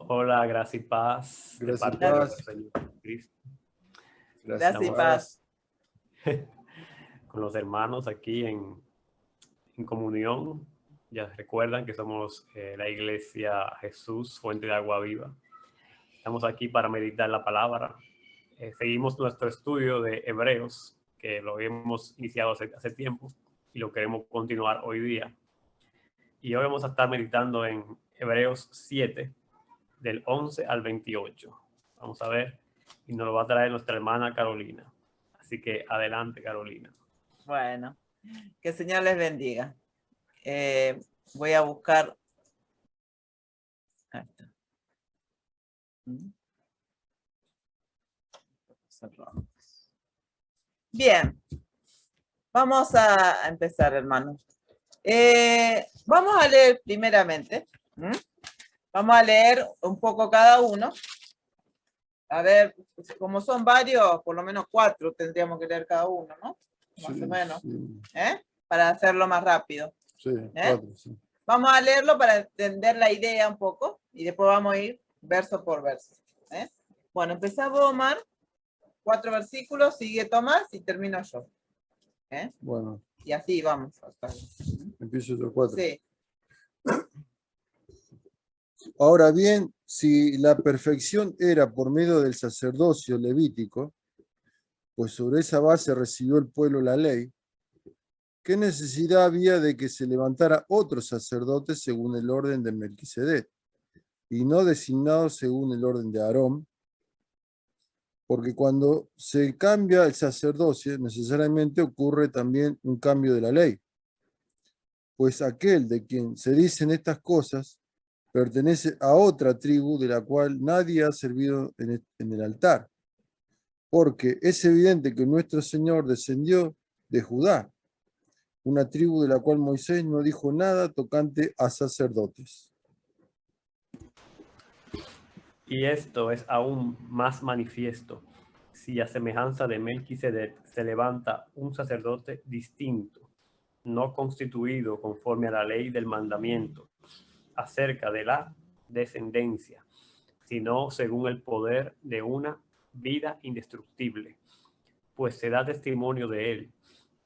Hola, gracia y paz de Gracia y parte de paz. nuestro Señor Jesucristo. Gracias Gracias y y paz. Con los hermanos aquí en comunión. Ya recuerdan que somos la Iglesia Jesús, Fuente de Agua Viva. Estamos aquí para meditar la palabra. Seguimos nuestro estudio de Hebreos, que lo hemos iniciado hace tiempo y lo queremos continuar hoy día. Y hoy vamos a estar meditando en Hebreos 7, del 11 al 28. Vamos a ver, y nos lo va a traer nuestra hermana Carolina. Así que adelante, Carolina. Bueno, que el Señor les bendiga. Voy a buscar. Ahí está. Bien, vamos a empezar, hermanos. Vamos a leer primeramente. Vamos a leer un poco cada uno. A ver, como son varios, por lo menos 4 tendríamos que leer cada uno, ¿no? Más o menos. Sí, Para hacerlo más rápido. sí, 4, sí. Vamos a leerlo para entender la idea un poco y después vamos a ir verso por verso. Bueno, empezamos, Omar. 4 versículos, sigue Tomás y termino yo. Bueno, Y así vamos. empiezo yo 4. Sí. Ahora bien, si la perfección era por medio del sacerdocio levítico, pues sobre esa base recibió el pueblo la ley, ¿qué necesidad había de que se levantara otro sacerdote según el orden de Melquisedec, y no designado según el orden de Aarón? Porque cuando se cambia el sacerdocio, necesariamente ocurre también un cambio de la ley. Pues aquel de quien se dicen estas cosas pertenece a otra tribu de la cual nadie ha servido en el altar. Porque es evidente que nuestro Señor descendió de Judá, una tribu de la cual Moisés no dijo nada tocante a sacerdotes. Y esto es aún más manifiesto si a semejanza de Melquisedec se levanta un sacerdote distinto, no constituido conforme a la ley del mandamiento acerca de la descendencia, sino según el poder de una vida indestructible, pues se da testimonio de él.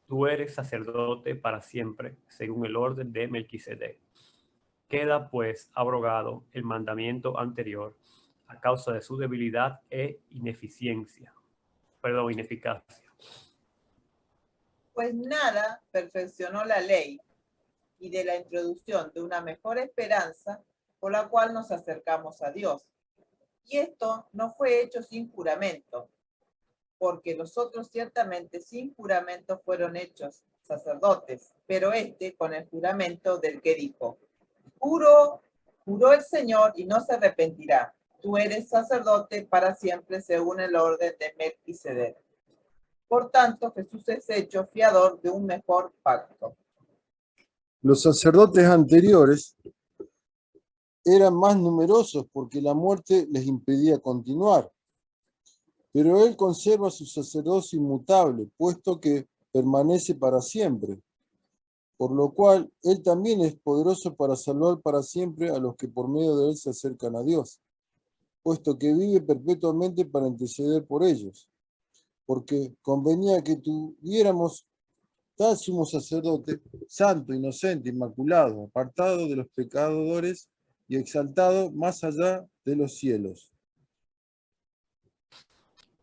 Tú eres sacerdote para siempre, según el orden de Melquisedec. Queda pues abrogado el mandamiento anterior a causa de su debilidad e ineficacia. Pues nada perfeccionó la ley y de la introducción de una mejor esperanza por la cual nos acercamos a Dios. Y esto no fue hecho sin juramento, porque los otros ciertamente sin juramento fueron hechos sacerdotes, pero este con el juramento del que dijo: juró el Señor y no se arrepentirá. Tú eres sacerdote para siempre según el orden de Melquisedec. Por tanto, Jesús es hecho fiador de un mejor pacto. Los sacerdotes anteriores eran más numerosos porque la muerte les impedía continuar. Pero él conserva su sacerdocio inmutable, puesto que permanece para siempre. Por lo cual, él también es poderoso para salvar para siempre a los que por medio de él se acercan a Dios, puesto que vive perpetuamente para interceder por ellos. Porque convenía que tuviéramos tal sumo sacerdote, santo, inocente, inmaculado, apartado de los pecadores y exaltado más allá de los cielos.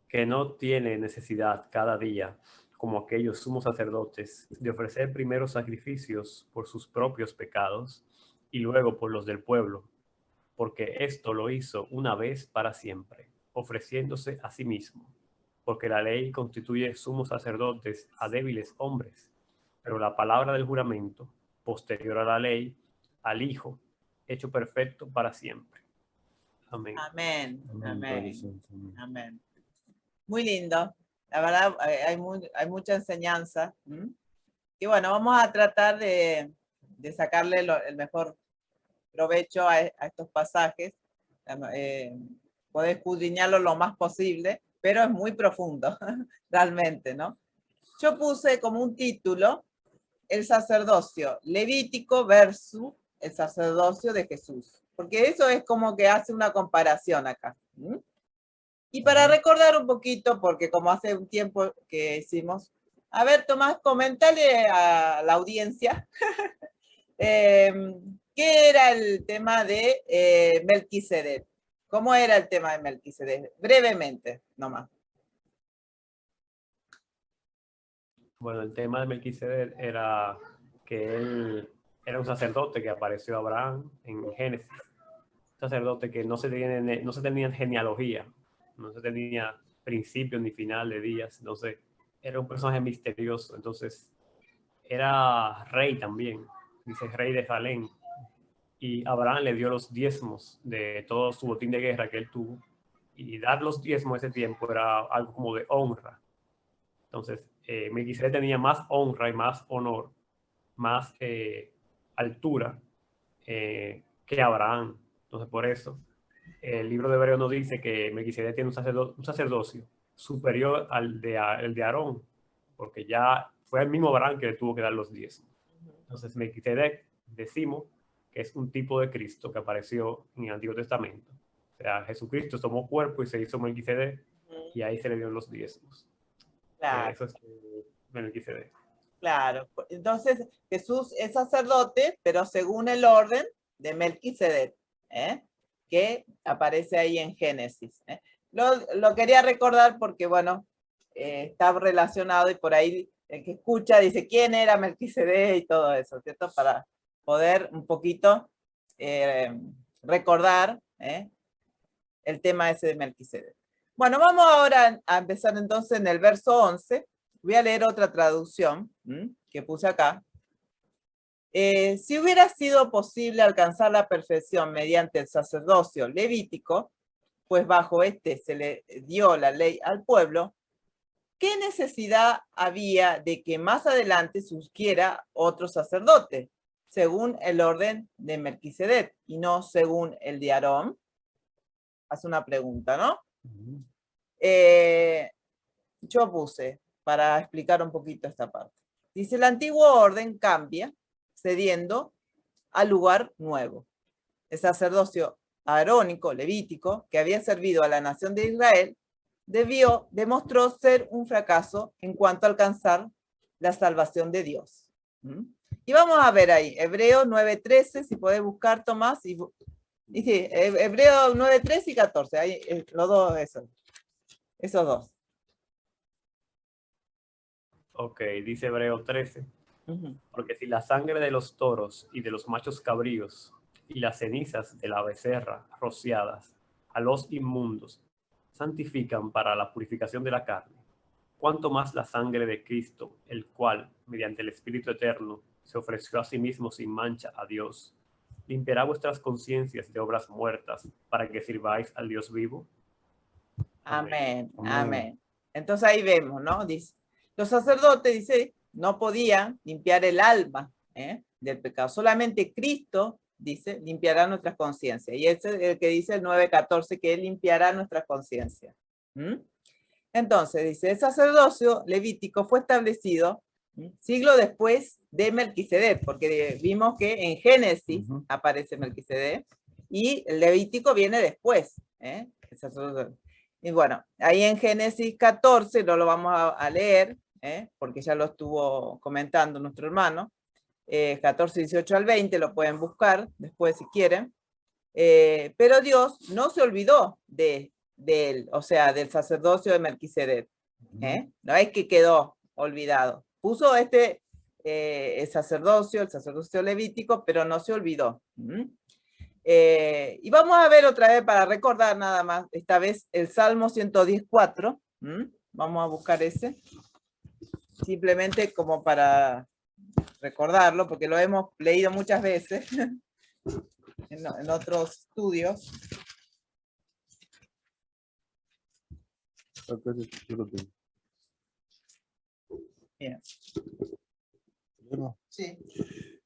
Que no tiene necesidad cada día, como aquellos sumos sacerdotes, de ofrecer primero sacrificios por sus propios pecados y luego por los del pueblo, porque esto lo hizo una vez para siempre, ofreciéndose a sí mismo, porque la ley constituye sumos sacerdotes a débiles hombres, pero la palabra del juramento, posterior a la ley, al Hijo, hecho perfecto para siempre. Amén. Amén. Amén. Amén. Amén. Muy lindo. La verdad, hay mucha enseñanza. Y bueno, vamos a tratar de sacarle el mejor provecho a estos pasajes. Poder escudriñarlo lo más posible, pero es muy profundo, realmente, ¿no? Yo puse como un título el sacerdocio levítico versus el sacerdocio de Jesús. Porque eso es como que hace una comparación acá. Y para recordar un poquito, porque como hace un tiempo que hicimos, a ver, Tomás, comentale a la audiencia qué era el tema de Melquisedec. ¿Cómo era el tema de Melquisedec? Brevemente, nomás. Bueno, el tema de Melquisedec era que él era un sacerdote que apareció a Abraham en Génesis. Un sacerdote que no se tenía genealogía, no se tenía principio ni final de días. Entonces, era un personaje misterioso. Entonces, era rey también, dice rey de Salem. Y Abraham le dio los diezmos de todo su botín de guerra que él tuvo. Y dar los diezmos ese tiempo era algo como de honra. Entonces, Melquisedec tenía más honra y más honor, más altura que Abraham. Entonces, por eso, el libro de Hebreo nos dice que Melquisedec tiene un sacerdocio superior al de Aarón, porque ya fue el mismo Abraham que le tuvo que dar los diezmos. Entonces, Melquisedec, decimos que es un tipo de Cristo que apareció en el Antiguo Testamento. O sea, Jesucristo tomó cuerpo y se hizo Melquisedec, y ahí se le dieron los diezmos. Claro. Eso es Melquisedec. Claro. Entonces, Jesús es sacerdote, pero según el orden de Melquisedec, que aparece ahí en Génesis. Lo quería recordar porque, bueno, está relacionado y por ahí el que escucha dice quién era Melquisedec y todo eso, ¿cierto? Para poder un poquito recordar el tema ese de Melquisedec. Bueno, vamos ahora a empezar entonces en el verso 11. Voy a leer otra traducción que puse acá. Si hubiera sido posible alcanzar la perfección mediante el sacerdocio levítico, pues bajo este se le dio la ley al pueblo, ¿qué necesidad había de que más adelante surgiera otro sacerdote, según el orden de Melquisedec y no según el de Aarón? Hace una pregunta, ¿no? Yo puse, para explicar un poquito esta parte. Dice, el antiguo orden cambia, cediendo al lugar nuevo. El sacerdocio arónico, levítico, que había servido a la nación de Israel, demostró ser un fracaso en cuanto a alcanzar la salvación de Dios. Y vamos a ver ahí, Hebreos 9:13, si podés buscar, Tomás, y sí, Hebreos 9:13 y 14, ahí, los dos, esos dos. Ok, dice Hebreo 13. Porque si la sangre de los toros y de los machos cabríos y las cenizas de la becerra rociadas a los inmundos santifican para la purificación de la carne, cuánto más la sangre de Cristo, el cual, mediante el Espíritu Eterno, se ofreció a sí mismo sin mancha a Dios, limpiará vuestras conciencias de obras muertas para que sirváis al Dios vivo. Amén, amén. Entonces ahí vemos, ¿no? Dice, los sacerdotes, dice, no podían limpiar el alma del pecado. Solamente Cristo, dice, limpiará nuestras conciencias. Y ese es el que dice el 9:14, que Él limpiará nuestras conciencias. Entonces, dice, el sacerdocio levítico fue establecido siglo después de Melquisedec, porque vimos que en Génesis aparece Melquisedec y el levítico viene después. El sacerdocio. Y bueno, ahí en Génesis 14, no lo vamos a leer, porque ya lo estuvo comentando nuestro hermano, 14, 18 al 20, lo pueden buscar después si quieren, pero Dios no se olvidó de él, o sea, del sacerdocio de Melquisedec, no es que quedó olvidado, puso el sacerdocio levítico, pero no se olvidó. Y vamos a ver otra vez para recordar nada más, esta vez el Salmo 114. Vamos a buscar ese. Simplemente como para recordarlo, porque lo hemos leído muchas veces en otros estudios. Bien. Sí.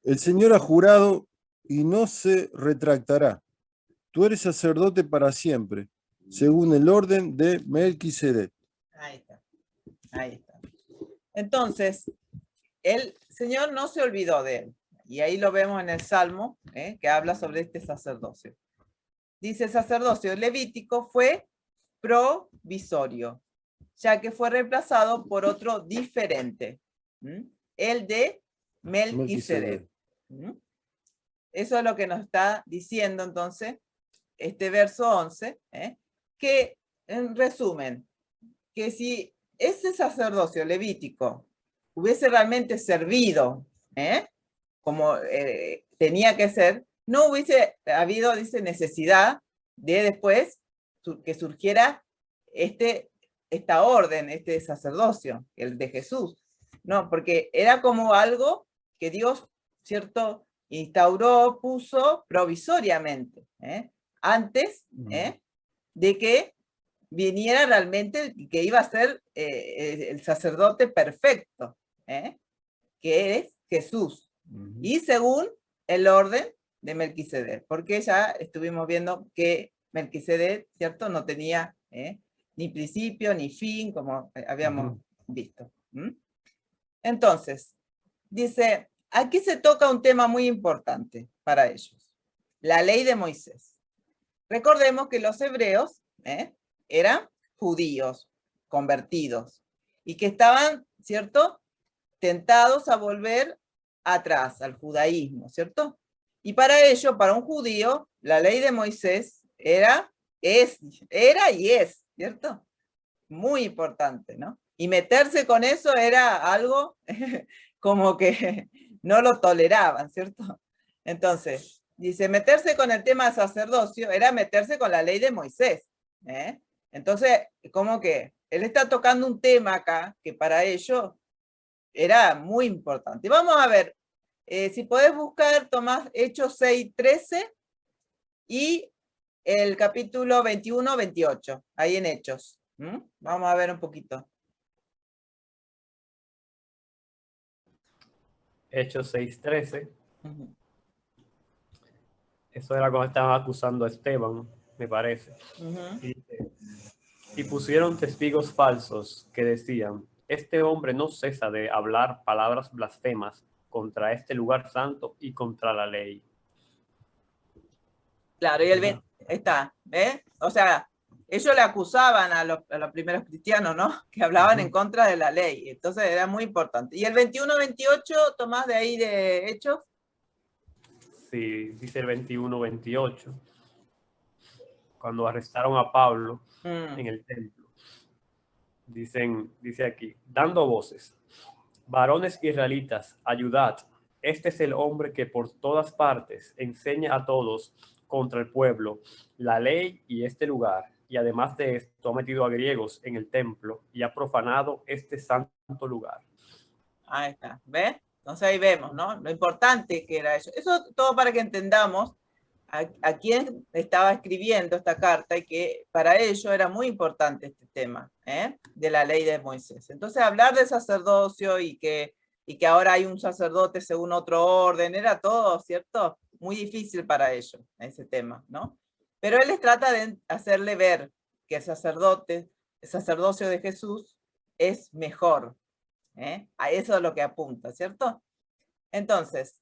El Señor ha jurado y no se retractará. Tú eres sacerdote para siempre, según el orden de Melquisedec. Ahí está. Ahí está. Entonces, el Señor no se olvidó de él. Y ahí lo vemos en el Salmo, que habla sobre este sacerdocio. Dice, el sacerdocio levítico fue provisorio, ya que fue reemplazado por otro diferente, el de Melquisedec. Eso es lo que nos está diciendo entonces este verso 11, que en resumen, que si ese sacerdocio levítico hubiese realmente servido como tenía que ser, no hubiese habido, dice, necesidad de después que surgiera esta orden, este sacerdocio, el de Jesús. No, porque era como algo que Dios, ¿cierto?, instauró, puso provisoriamente, antes de que viniera realmente, que iba a ser el sacerdote perfecto, que es Jesús. Y según el orden de Melquisedec, porque ya estuvimos viendo que Melquisedec, ¿cierto?, no tenía ni principio ni fin, como habíamos visto. Entonces, dice, aquí se toca un tema muy importante para ellos, la ley de Moisés. Recordemos que los hebreos eran judíos convertidos y que estaban, ¿cierto?, tentados a volver atrás al judaísmo, ¿cierto? Y para ello, para un judío, la ley de Moisés era y es, ¿cierto? Muy importante, ¿no? Y meterse con eso era algo como que no lo toleraban, ¿cierto? Entonces, dice, meterse con el tema del sacerdocio era meterse con la ley de Moisés. Entonces, como que él está tocando un tema acá que para ellos era muy importante. Vamos a ver, si podés buscar, Tomás, Hechos 6:13 y el capítulo 21-28, ahí en Hechos. Vamos a ver un poquito. Hechos 6:13. Eso era cuando estaban acusando a Esteban, me parece. Y pusieron testigos falsos que decían, este hombre no cesa de hablar palabras blasfemas contra este lugar santo y contra la ley. Claro, y él está, o sea, ellos le acusaban a los primeros cristianos, ¿no? Que hablaban en contra de la ley, entonces era muy importante. ¿Y el 21-28, Tomás, de ahí de Hechos? Sí, dice el 21-28, cuando arrestaron a Pablo en el templo. Dice aquí, dando voces, varones israelitas, ayudad, este es el hombre que por todas partes enseña a todos contra el pueblo la ley y este lugar, y además de esto ha metido a griegos en el templo y ha profanado este santo lugar. Ahí está, ¿ves? Entonces ahí vemos, ¿no? Lo importante que era eso. Eso todo para que entendamos a quién estaba escribiendo esta carta y que para ello era muy importante este tema de la ley de Moisés. Entonces hablar de sacerdocio y que ahora hay un sacerdote según otro orden, era todo, ¿cierto? Muy difícil para ellos ese tema, ¿no? Pero él les trata de hacerle ver que el sacerdocio de Jesús es mejor. A eso es lo que apunta, ¿cierto? Entonces,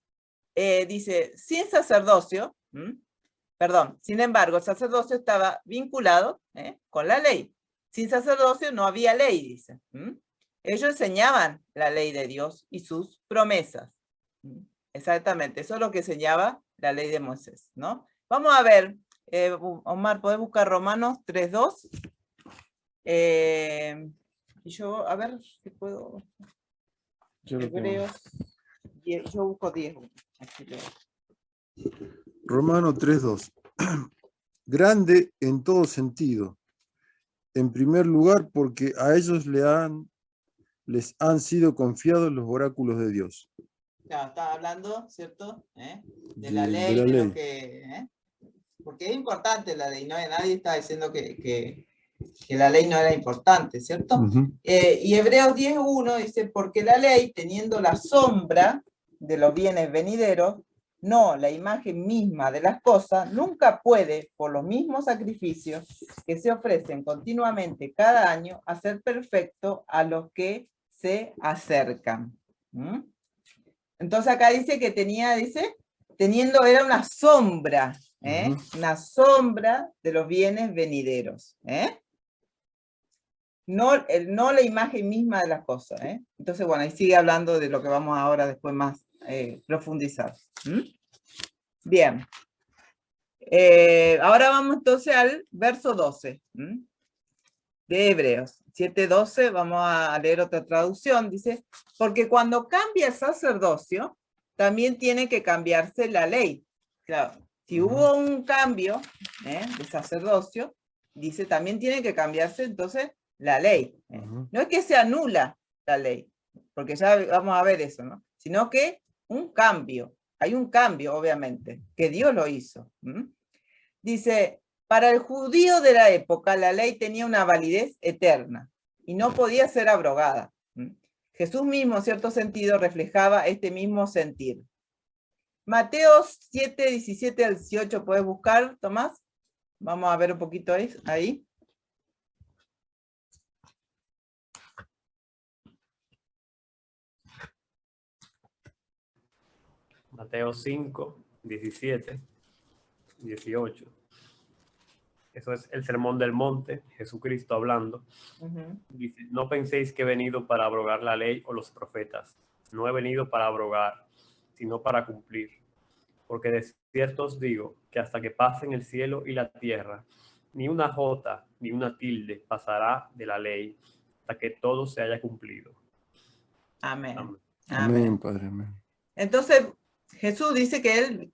dice, sin sacerdocio, sin embargo, el sacerdocio estaba vinculado con la ley. Sin sacerdocio no había ley, dice. Ellos enseñaban la ley de Dios y sus promesas. Exactamente, eso es lo que enseñaba la ley de Moisés, ¿no? Vamos a ver, Omar, ¿podés buscar Romanos 3:2? Y yo, a ver si puedo... Hebreos, yo busco 10. Romano 3:2. Grande en todo sentido. En primer lugar, porque a ellos les han sido confiados los oráculos de Dios. Claro, está hablando, ¿cierto? De la ley, de lo que... porque es importante la ley, ¿no? Nadie está diciendo que la ley no era importante, ¿cierto? Y Hebreos 10:1 dice, porque la ley, teniendo la sombra de los bienes venideros, no la imagen misma de las cosas, nunca puede, por los mismos sacrificios que se ofrecen continuamente cada año, hacer perfecto a los que se acercan. Entonces acá dice que tenía, teniendo, era una sombra, una sombra de los bienes venideros, no la imagen misma de las cosas, Entonces, bueno, ahí sigue hablando de lo que vamos ahora después más profundizar. Bien. Ahora vamos entonces al verso 12 de Hebreos 7:12. Vamos a leer otra traducción. Dice, porque cuando cambia el sacerdocio, también tiene que cambiarse la ley. Claro, si hubo un cambio de sacerdocio, dice, también tiene que cambiarse entonces la ley. No es que se anula la ley, porque ya vamos a ver eso, ¿no? Sino que un cambio. Hay un cambio, obviamente, que Dios lo hizo. Dice, para el judío de la época, la ley tenía una validez eterna y no podía ser abrogada. Jesús mismo, en cierto sentido, reflejaba este mismo sentir. Mateo 7, 17 al 18, ¿puedes buscar, Tomás? Vamos a ver un poquito ahí. Mateo 5, 17, 18. Eso es el sermón del monte, Jesucristo hablando. Dice, no penséis que he venido para abrogar la ley o los profetas. No he venido para abrogar, sino para cumplir. Porque de cierto os digo que hasta que pasen el cielo y la tierra, ni una jota ni una tilde pasará de la ley hasta que todo se haya cumplido. Amén. Amén. Amén, Padre. Amén. Entonces, Jesús dice que él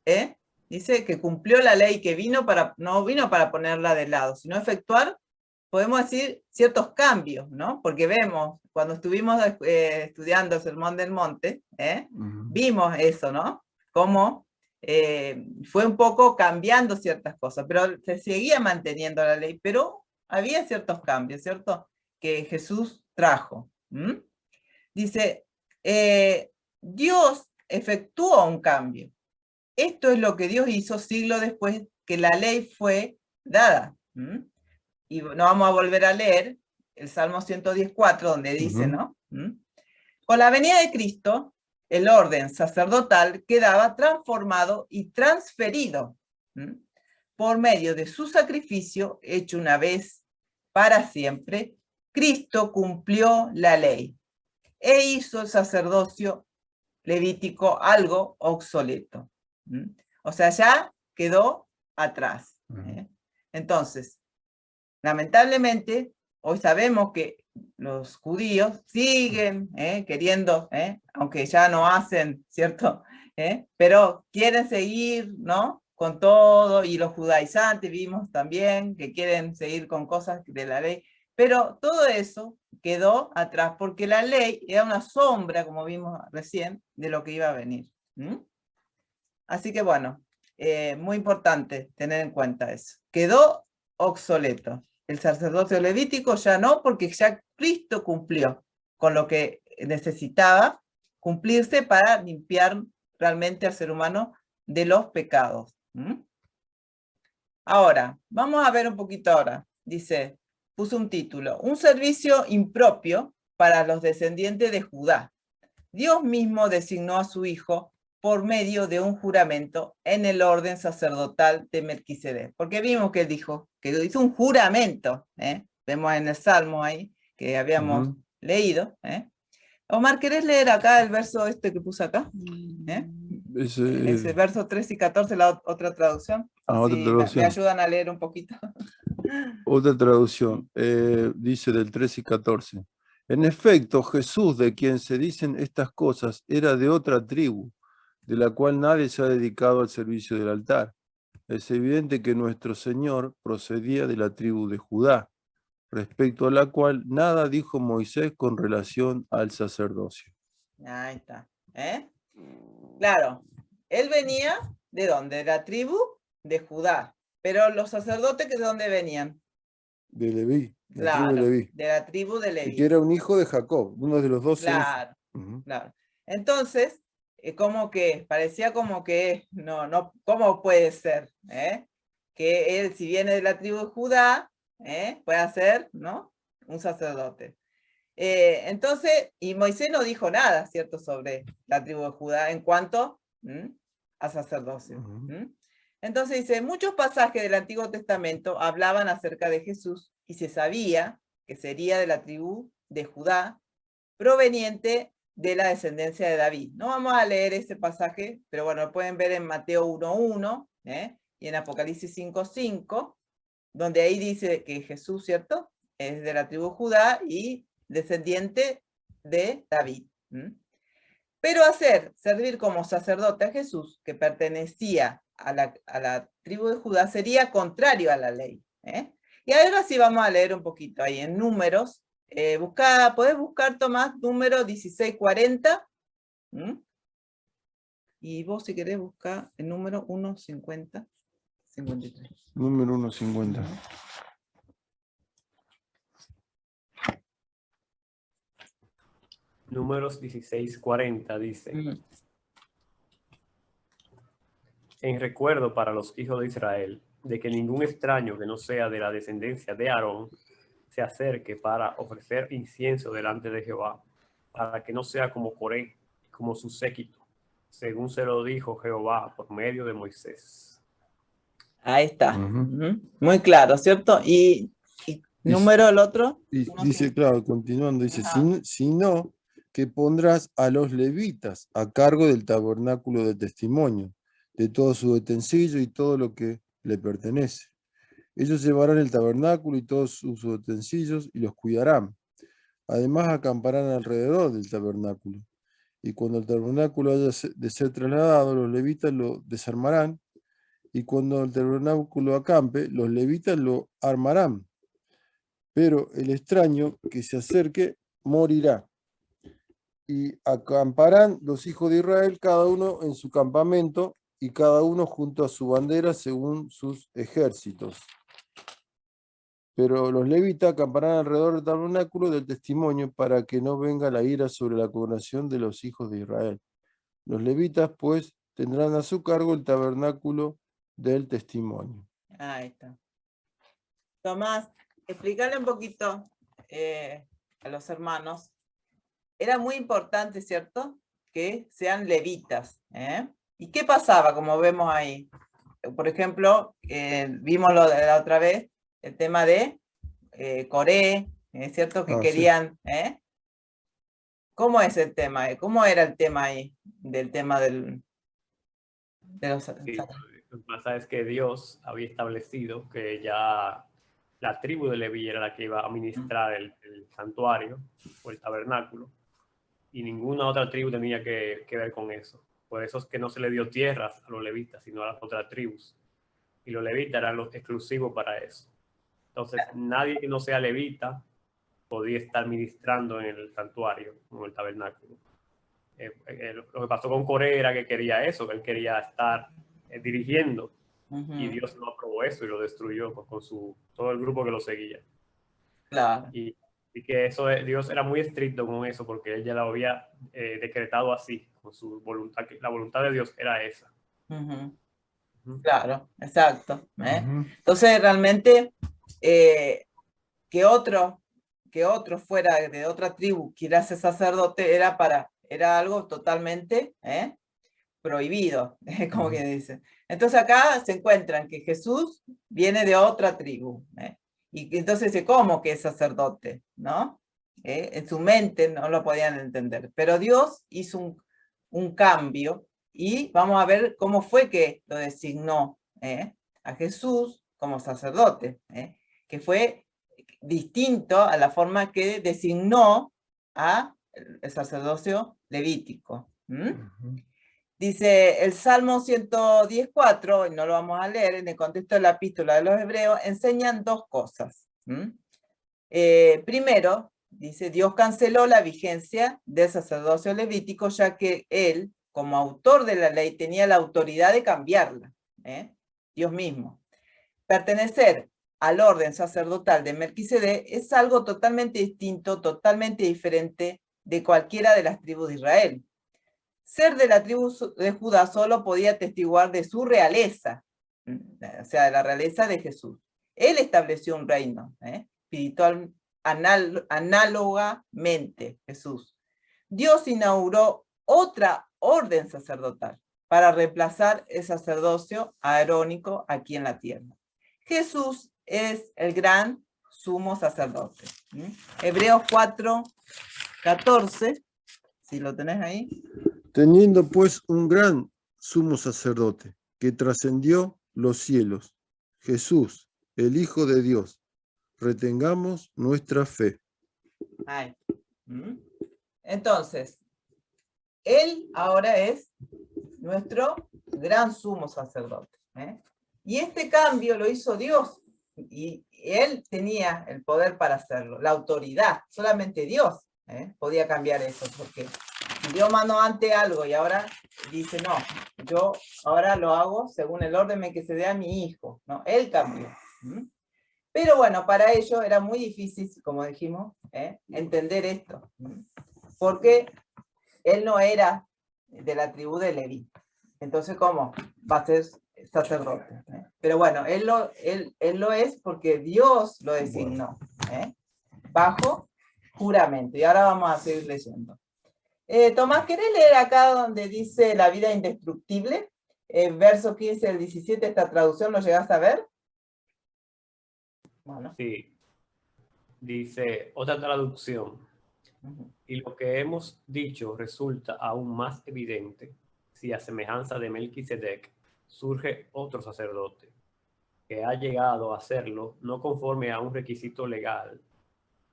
dice que cumplió la ley, que no vino para ponerla de lado, sino efectuar, podemos decir, ciertos cambios, ¿no? Porque vemos, cuando estuvimos estudiando el Sermón del Monte, vimos eso, ¿no? Cómo fue un poco cambiando ciertas cosas, pero se seguía manteniendo la ley, pero había ciertos cambios, ¿cierto? Que Jesús trajo. Dice, Dios efectuó un cambio. Esto es lo que Dios hizo siglos después que la ley fue dada. Y no vamos a volver a leer el Salmo 110:4, donde dice, ¿no? Con la venida de Cristo, el orden sacerdotal quedaba transformado y transferido por medio de su sacrificio hecho una vez para siempre. Cristo cumplió la ley e hizo el sacerdocio levítico algo obsoleto. O sea, ya quedó atrás. Entonces, lamentablemente, hoy sabemos que los judíos siguen queriendo, aunque ya no hacen, ¿cierto? Pero quieren seguir, ¿no? Con todo, y los judaizantes vimos también que quieren seguir con cosas de la ley, pero todo eso quedó atrás, porque la ley era una sombra, como vimos recién, de lo que iba a venir. Así que bueno, muy importante tener en cuenta eso. Quedó obsoleto. El sacerdocio levítico ya no, porque ya Cristo cumplió con lo que necesitaba cumplirse para limpiar realmente al ser humano de los pecados. Ahora, vamos a ver un poquito ahora. Dice, puso un título, un servicio impropio para los descendientes de Judá. Dios mismo designó a su hijo por medio de un juramento en el orden sacerdotal de Melquisedec. Porque vimos que él dijo, que hizo un juramento, vemos en el Salmo ahí, que habíamos leído. Omar, ¿querés leer acá el verso que puse acá? Ese verso 13 y 14, la otra traducción. Otra traducción. Me ayudan a leer un poquito. Otra traducción, dice del 13 y 14. En efecto, Jesús, de quien se dicen estas cosas, era de otra tribu, de la cual nadie se ha dedicado al servicio del altar. Es evidente que nuestro Señor procedía de la tribu de Judá, respecto a la cual nada dijo Moisés con relación al sacerdocio. Ahí está. Claro, él venía, ¿de dónde? De la tribu de Judá. Pero los sacerdotes, ¿de dónde venían? De Leví, claro, tribu de Leví. De la tribu de Leví. Y que era un hijo de Jacob, uno de los 12 hijos. Claro. Entonces, como que, parecía como que, no, ¿cómo puede ser? Que él, si viene de la tribu de Judá, pueda ser, ¿no? Un sacerdote. Entonces, y Moisés no dijo nada, ¿cierto?, sobre la tribu de Judá en cuanto a sacerdocio. Entonces dice, muchos pasajes del Antiguo Testamento hablaban acerca de Jesús y se sabía que sería de la tribu de Judá, proveniente de la descendencia de David. No vamos a leer ese pasaje, pero bueno, lo pueden ver en Mateo 1:1 y en Apocalipsis 5:5, donde ahí dice que Jesús, ¿cierto?, es de la tribu de Judá y descendiente de David. Pero servir como sacerdote a Jesús, que pertenecía a la tribu de Judá, sería contrario a la ley. Y ahora sí vamos a leer un poquito ahí en Números. Podés buscar, Tomás, número 1640. Y vos, si querés, buscar el número 1:50. 53. Número 1:50. Números 16:40 dice: En recuerdo para los hijos de Israel de que ningún extraño que no sea de la descendencia de Aarón se acerque para ofrecer incienso delante de Jehová, para que no sea como Coré, como su séquito, según se lo dijo Jehová por medio de Moisés. Ahí está. Muy claro, ¿cierto? Y número el otro. Y dice, claro, continuando, dice, sino que pondrás a los levitas a cargo del tabernáculo de testimonio, de todo su utensilio y todo lo que le pertenece. Ellos llevarán el tabernáculo y todos sus utensilios y los cuidarán. Además acamparán alrededor del tabernáculo. Y cuando el tabernáculo haya de ser trasladado, los levitas lo desarmarán. Y cuando el tabernáculo acampe, los levitas lo armarán. Pero el extraño que se acerque morirá. Y acamparán los hijos de Israel, cada uno en su campamento, y cada uno junto a su bandera según sus ejércitos. Pero los levitas acamparán alrededor del tabernáculo del testimonio para que no venga la ira sobre la congregación de los hijos de Israel. Los levitas, pues, tendrán a su cargo el tabernáculo del testimonio. Ahí está. Tomás, explicarle un poquito a los hermanos. Era muy importante, ¿cierto?, que sean levitas. ¿Y qué pasaba, como vemos ahí? Por ejemplo, vimos la otra vez, el tema de Coré, ¿es cierto? Que querían... Sí. ¿Cómo es el tema? ¿Cómo era el tema ahí? Del tema de los... Sí, lo que pasa es que Dios había establecido que ya la tribu de Leví era la que iba a administrar el santuario o el tabernáculo, y ninguna otra tribu tenía que ver con eso. Por eso es que no se le dio tierras a los levitas, sino a las otras tribus. Y los levitas eran los exclusivos para eso. Entonces, nadie que no sea levita podía estar ministrando en el santuario, en el tabernáculo. Lo que pasó con Coré era que quería eso, que él quería estar dirigiendo, y Dios no aprobó eso y lo destruyó con todo el grupo que lo seguía. Claro. Y que eso, Dios era muy estricto con eso, porque él ya lo había decretado así, con su voluntad, que la voluntad de Dios era esa. Claro, exacto. Entonces, realmente, que otro fuera de otra tribu quiera ser sacerdote era algo totalmente prohibido, como que dice. Entonces acá se encuentran que Jesús viene de otra tribu. Y entonces dice, ¿cómo que es sacerdote? ¿No? En su mente no lo podían entender. Pero Dios hizo un cambio, y vamos a ver cómo fue que lo designó a Jesús como sacerdote, que fue distinto a la forma que designó a el sacerdocio levítico. Dice el Salmo 110:4, y no lo vamos a leer, en el contexto de la epístola de los Hebreos, enseñan dos cosas. Primero, dice, Dios canceló la vigencia del sacerdocio levítico, ya que él, como autor de la ley, tenía la autoridad de cambiarla. Dios mismo. Pertenecer al orden sacerdotal de Melquisedec es algo totalmente distinto, totalmente diferente de cualquiera de las tribus de Israel. Ser de la tribu de Judá solo podía atestiguar de su realeza, o sea, de la realeza de Jesús. Él estableció un reino espiritual análogamente, Jesús. Dios inauguró otra orden sacerdotal para reemplazar el sacerdocio arónico aquí en la tierra. Jesús es el gran sumo sacerdote. Hebreos 4:14, si lo tenés ahí. Teniendo pues un gran sumo sacerdote que trascendió los cielos, Jesús, el Hijo de Dios, retengamos nuestra fe. Ahí. Entonces, Él ahora es nuestro gran sumo sacerdote. Y este cambio lo hizo Dios. Y Él tenía el poder para hacerlo, la autoridad. Solamente Dios podía cambiar eso. Porque Dios mandó antes algo y ahora dice, no, yo ahora lo hago según el orden que se dé a mi hijo. No, Él cambió. Pero bueno, para ello era muy difícil, como dijimos, entender esto. Porque Él no era de la tribu de Leví. Entonces, ¿cómo va a ser sacerdote? Pero bueno, él lo es porque Dios lo designó, bajo juramento. Y ahora vamos a seguir leyendo. Tomás, ¿querés leer acá donde dice la vida indestructible? Verso 15 al 17, esta traducción, ¿lo llegaste a ver? Bueno. Sí. Dice otra traducción. Y lo que hemos dicho resulta aún más evidente si a semejanza de Melquisedec surge otro sacerdote que ha llegado a hacerlo no conforme a un requisito legal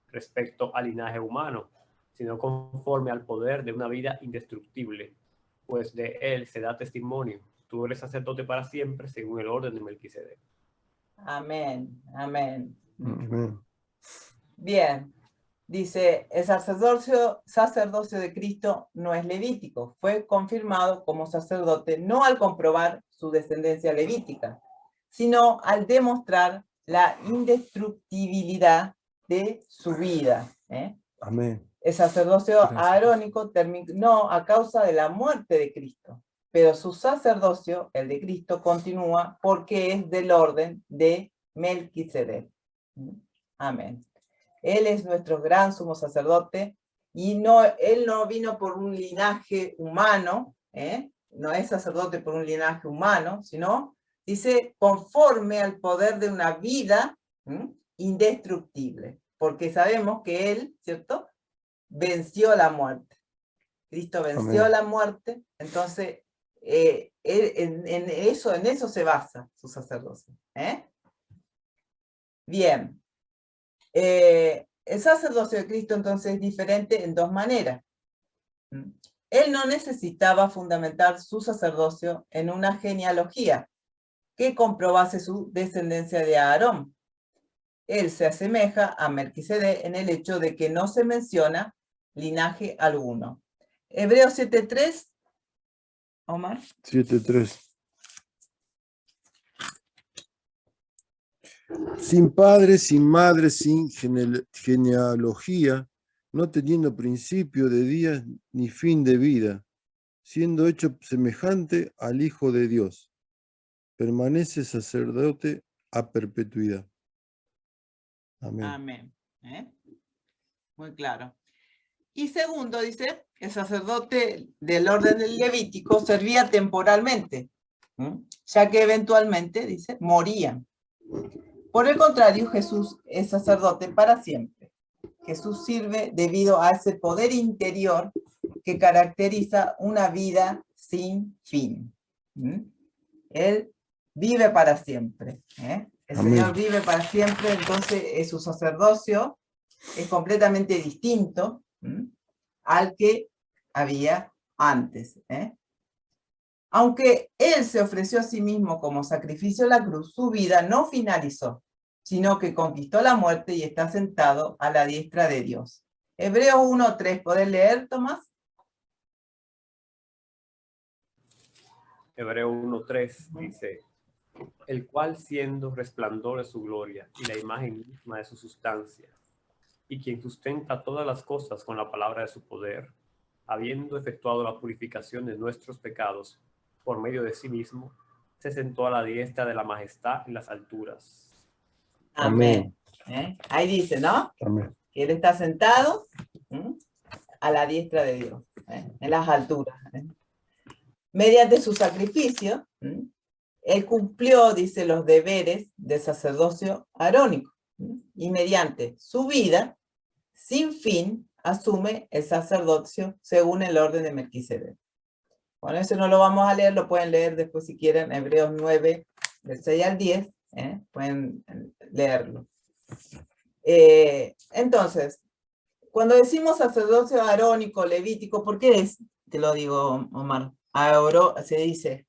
respecto al linaje humano, sino conforme al poder de una vida indestructible, pues de él se da testimonio. Tú eres sacerdote para siempre según el orden de Melquisedec. Amén, amén. Amén. Bien. Dice, el sacerdocio de Cristo no es levítico. Fue confirmado como sacerdote no al comprobar su descendencia levítica, sino al demostrar la indestructibilidad de su vida. Amén. El sacerdocio Gracias. arónico terminó a causa de la muerte de Cristo, pero su sacerdocio, el de Cristo, continúa porque es del orden de Melquisedec. Amén. Él es nuestro gran sumo sacerdote y él no vino por un linaje humano, no es sacerdote por un linaje humano, sino, dice, conforme al poder de una vida indestructible, porque sabemos que él, ¿cierto?, venció la muerte. Cristo venció Amén. la muerte, entonces en eso se basa su sacerdocio. Bien. El sacerdocio de Cristo entonces es diferente en dos maneras. Él no necesitaba fundamentar su sacerdocio en una genealogía que comprobase su descendencia de Aarón. Él se asemeja a Melquisedec en el hecho de que no se menciona linaje alguno. Hebreos 7:3, Omar. 7:3. Sin padre, sin madre, sin genealogía, no teniendo principio de días ni fin de vida, siendo hecho semejante al Hijo de Dios, permanece sacerdote a perpetuidad. Amén. Amén. Muy claro. Y segundo, dice, el sacerdote del orden del Levítico servía temporalmente, ya que eventualmente, dice, morían. Por el contrario, Jesús es sacerdote para siempre. Jesús sirve debido a ese poder interior que caracteriza una vida sin fin. Él vive para siempre. El Amén. Señor vive para siempre, entonces su sacerdocio es completamente distinto al que había antes. Aunque Él se ofreció a sí mismo como sacrificio en la cruz, su vida no finalizó, sino que conquistó la muerte y está sentado a la diestra de Dios. Hebreos 1:3, ¿podés leer, Tomás? Hebreo 1:3 dice, el cual siendo resplandor de su gloria y la imagen misma de su sustancia, y quien sustenta todas las cosas con la palabra de su poder, habiendo efectuado la purificación de nuestros pecados por medio de sí mismo, se sentó a la diestra de la majestad en las alturas. Amén. Ahí dice, ¿no? Amén. que él está sentado a la diestra de Dios, en las alturas. Mediante su sacrificio, él cumplió, dice, los deberes del sacerdocio arónico, y mediante su vida, sin fin, asume el sacerdocio según el orden de Melquisedec. Bueno, eso no lo vamos a leer, lo pueden leer después si quieren, Hebreos 9, del 6 al 10, pueden leerlo. Entonces, cuando decimos sacerdocio arónico, levítico, ¿por qué es? Te lo digo, Omar. Se dice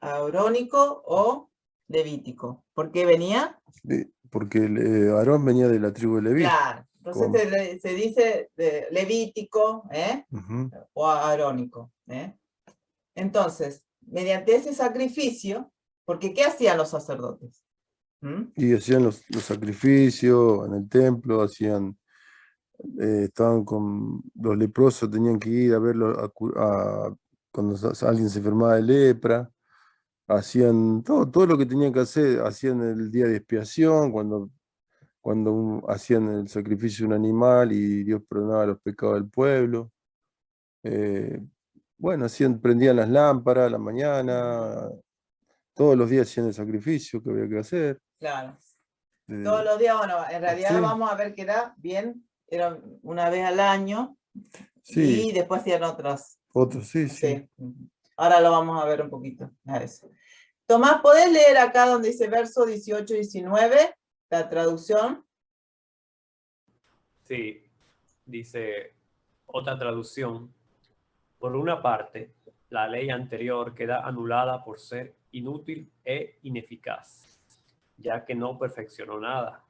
arónico o levítico. ¿Por qué venía? Porque Aarón venía de la tribu de Leví. Claro, entonces se dice levítico o arónico. Entonces, mediante ese sacrificio, porque ¿qué hacían los sacerdotes? Y hacían los sacrificios en el templo, hacían, estaban con los leprosos, tenían que ir a verlo cuando alguien se enfermaba de lepra, hacían todo lo que tenían que hacer, hacían el día de expiación, cuando hacían el sacrificio de un animal y Dios perdonaba los pecados del pueblo. Bueno, prendían las lámparas a la mañana, todos los días hacían el sacrificio que había que hacer. Claro. Todos los días, bueno, en realidad sí. Vamos a ver que era una vez al año, sí. Y después hacían otros. Otros, sí. Ahora lo vamos a ver un poquito. A eso. Tomás, ¿podés leer acá donde dice verso 18 y 19, la traducción? Sí, dice otra traducción. Por una parte, la ley anterior queda anulada por ser inútil e ineficaz, ya que no perfeccionó nada.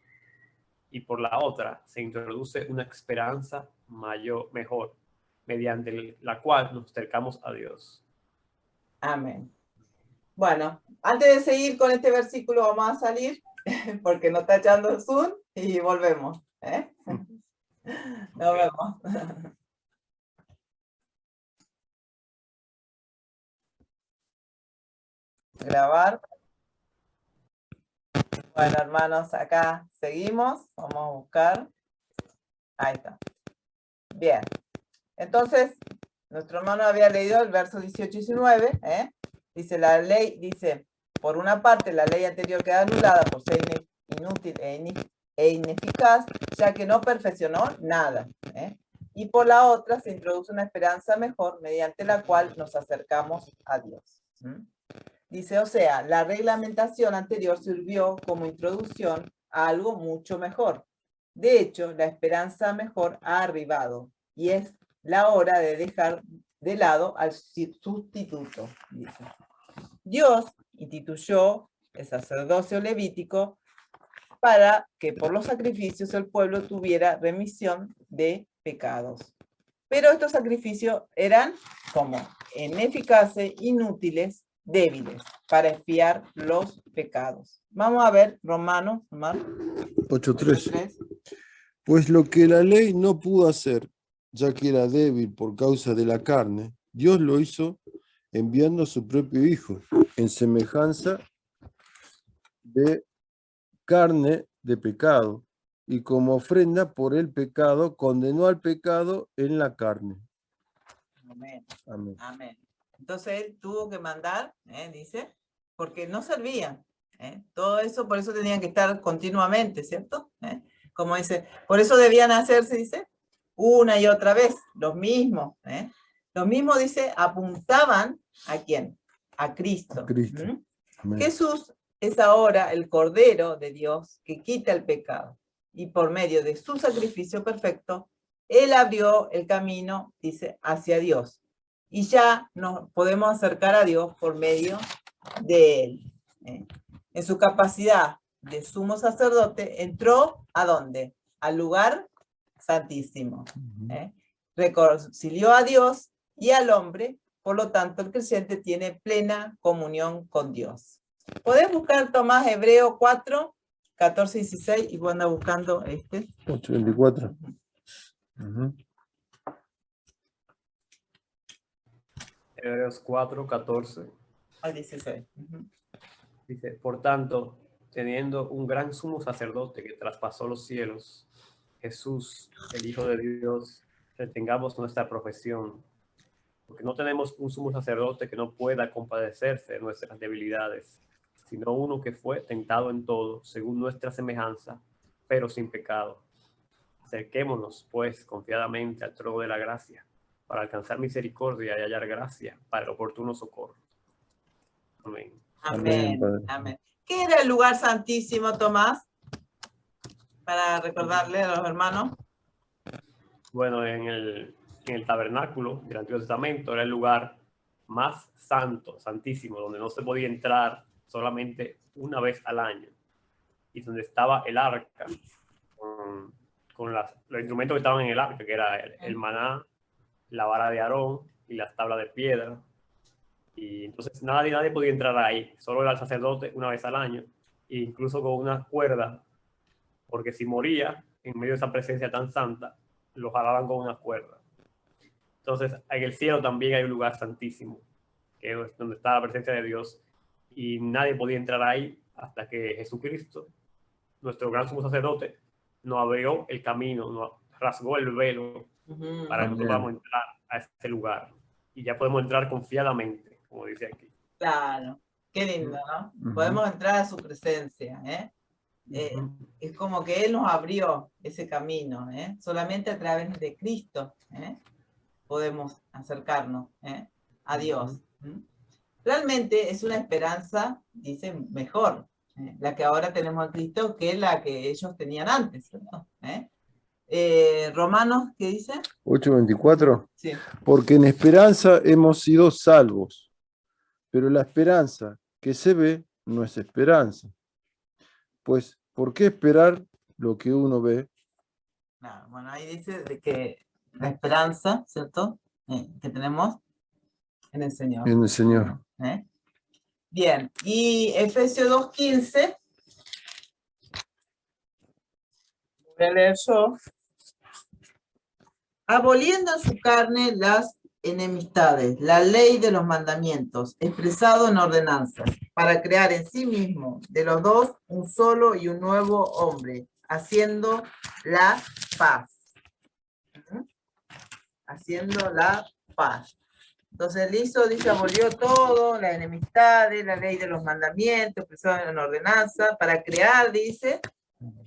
Y por la otra, se introduce una esperanza mejor, mediante la cual nos acercamos a Dios. Amén. Bueno, antes de seguir con este versículo, vamos a salir, porque nos está echando el Zoom, y volvemos. Nos vemos. Grabar. Bueno, hermanos, acá seguimos. Vamos a buscar. Ahí está. Bien. Entonces, nuestro hermano había leído el verso 18 y 19. Dice, la ley, dice, por una parte, la ley anterior queda anulada por ser inútil e ineficaz, ya que no perfeccionó nada. Y por la otra, se introduce una esperanza mejor, mediante la cual nos acercamos a Dios. Dice, o sea, la reglamentación anterior sirvió como introducción a algo mucho mejor. De hecho, la esperanza mejor ha arribado, y es la hora de dejar de lado al sustituto. Dice. Dios instituyó el sacerdocio levítico para que por los sacrificios el pueblo tuviera remisión de pecados. Pero estos sacrificios eran como ineficaces, inútiles, débiles, para expiar los pecados. Vamos a ver Romanos 8:3. Pues lo que la ley no pudo hacer, ya que era débil por causa de la carne, Dios lo hizo enviando a su propio Hijo, en semejanza de carne de pecado, y como ofrenda por el pecado, condenó al pecado en la carne. Amén. Amén. Amén. Entonces él tuvo que mandar, dice, porque no servían. Todo eso, por eso tenían que estar continuamente, ¿cierto? Como dice, por eso debían hacerse, dice, una y otra vez, los mismos. Los mismos, dice, apuntaban ¿a quién? A Cristo. A Cristo. Jesús es ahora el Cordero de Dios que quita el pecado. Y por medio de su sacrificio perfecto, Él abrió el camino, dice, hacia Dios. Y ya nos podemos acercar a Dios por medio de Él. En su capacidad de sumo sacerdote, entró ¿a dónde? Al lugar santísimo. Reconcilió a Dios y al hombre, por lo tanto el creyente tiene plena comunión con Dios. Podés buscar, Tomás, Hebreo 4, 14 y 16, y anda buscando este. 8:24. Hebreos 4, 14. Al 16. Dice, por tanto, teniendo un gran sumo sacerdote que traspasó los cielos, Jesús, el Hijo de Dios, retengamos nuestra profesión, porque no tenemos un sumo sacerdote que no pueda compadecerse de nuestras debilidades, sino uno que fue tentado en todo, según nuestra semejanza, pero sin pecado. Acerquémonos, pues, confiadamente al trono de la gracia, para alcanzar misericordia y hallar gracia para el oportuno socorro. Amén. Amén. Padre. Amén. ¿Qué era el lugar santísimo, Tomás? Para recordarle a los hermanos. Bueno, en el tabernáculo del Antiguo Testamento era el lugar más santo, santísimo, donde no se podía entrar solamente una vez al año, y donde estaba el arca, con los instrumentos que estaban en el arca, que era el maná, la vara de Aarón y las tablas de piedra. Y entonces nadie podía entrar ahí, solo era el sacerdote una vez al año, e incluso con una cuerda, porque si moría en medio de esa presencia tan santa, lo jalaban con una cuerda. Entonces, en el cielo también hay un lugar santísimo, que es donde está la presencia de Dios, y nadie podía entrar ahí hasta que Jesucristo, nuestro gran sumo sacerdote, nos abrió el camino, nos rasgó el velo para que nosotros podamos entrar a este lugar. Y ya podemos entrar confiadamente, como dice aquí. Claro, qué lindo, ¿no? Podemos entrar a su presencia, ¿eh? Es como que Él nos abrió ese camino, ¿eh? Solamente a través de Cristo, ¿eh? Podemos acercarnos, ¿eh? A Dios. Realmente es una esperanza, dice, mejor, la que ahora tenemos en Cristo que la que ellos tenían antes, ¿no? Romanos, ¿qué dice? 8:24. Sí. Porque en esperanza hemos sido salvos, pero la esperanza que se ve no es esperanza. Pues, ¿por qué esperar lo que uno ve? Claro, bueno, ahí dice de que la esperanza, ¿cierto? Que tenemos en el Señor. En el Señor. Bien, y Efesios 2:15. Voy a leer yo. Aboliendo en su carne las enemistades, la ley de los mandamientos, expresado en ordenanzas, para crear en sí mismo de los dos un solo y un nuevo hombre, haciendo la paz. Haciendo la paz. Entonces él hizo, dice, abolió todo, la enemistad, la ley de los mandamientos, expresado en ordenanza, para crear, dice,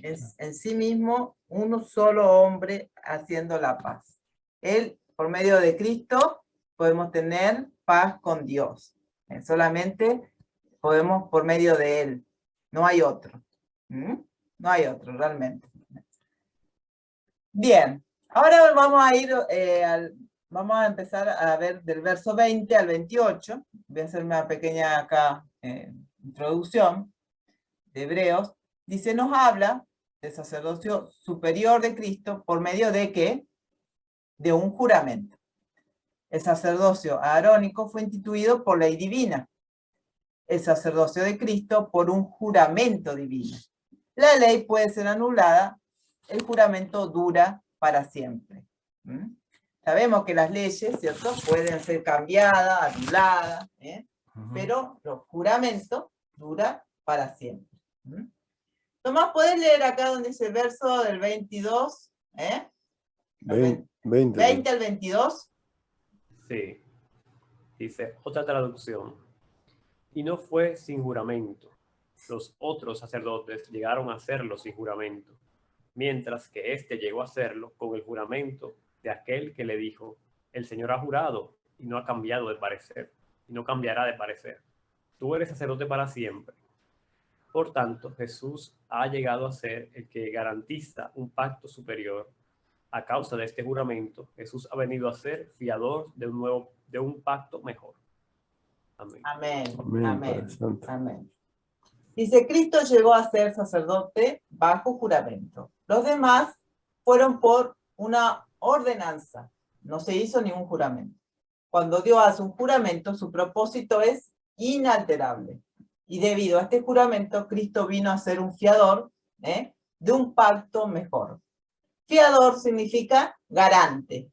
en sí mismo un solo hombre haciendo la paz. Él, por medio de Cristo, podemos tener paz con Dios. Solamente podemos por medio de Él. No hay otro. No hay otro, realmente. Bien, ahora vamos a ir vamos a empezar a ver del verso 20 al 28. Voy a hacer una pequeña acá introducción de Hebreos. Dice, nos habla del sacerdocio superior de Cristo por medio de ¿qué? De un juramento. El sacerdocio arónico fue instituido por ley divina. El sacerdocio de Cristo por un juramento divino. La ley puede ser anulada, el juramento dura para siempre. Sabemos que las leyes, ¿cierto?, pueden ser cambiadas, anuladas, pero los juramentos duran para siempre. Tomás, ¿puedes leer acá donde dice el verso del 22? 20 al 22. Sí. Dice otra traducción. Y no fue sin juramento. Los otros sacerdotes llegaron a hacerlo sin juramento, mientras que éste llegó a hacerlo con el juramento de aquel que le dijo, el Señor ha jurado y no ha cambiado de parecer, y no cambiará de parecer. Tú eres sacerdote para siempre. Por tanto, Jesús ha llegado a ser el que garantiza un pacto superior. A causa de este juramento, Jesús ha venido a ser fiador de un pacto mejor. Amén. Amén. Amén, Amén. Padre Santo. Amén. Dice, Cristo llegó a ser sacerdote bajo juramento. Los demás fueron por una ordenanza. No se hizo ningún juramento. Cuando Dios hace un juramento, su propósito es inalterable. Y debido a este juramento, Cristo vino a ser un fiador de un pacto mejor. Fiador significa garante.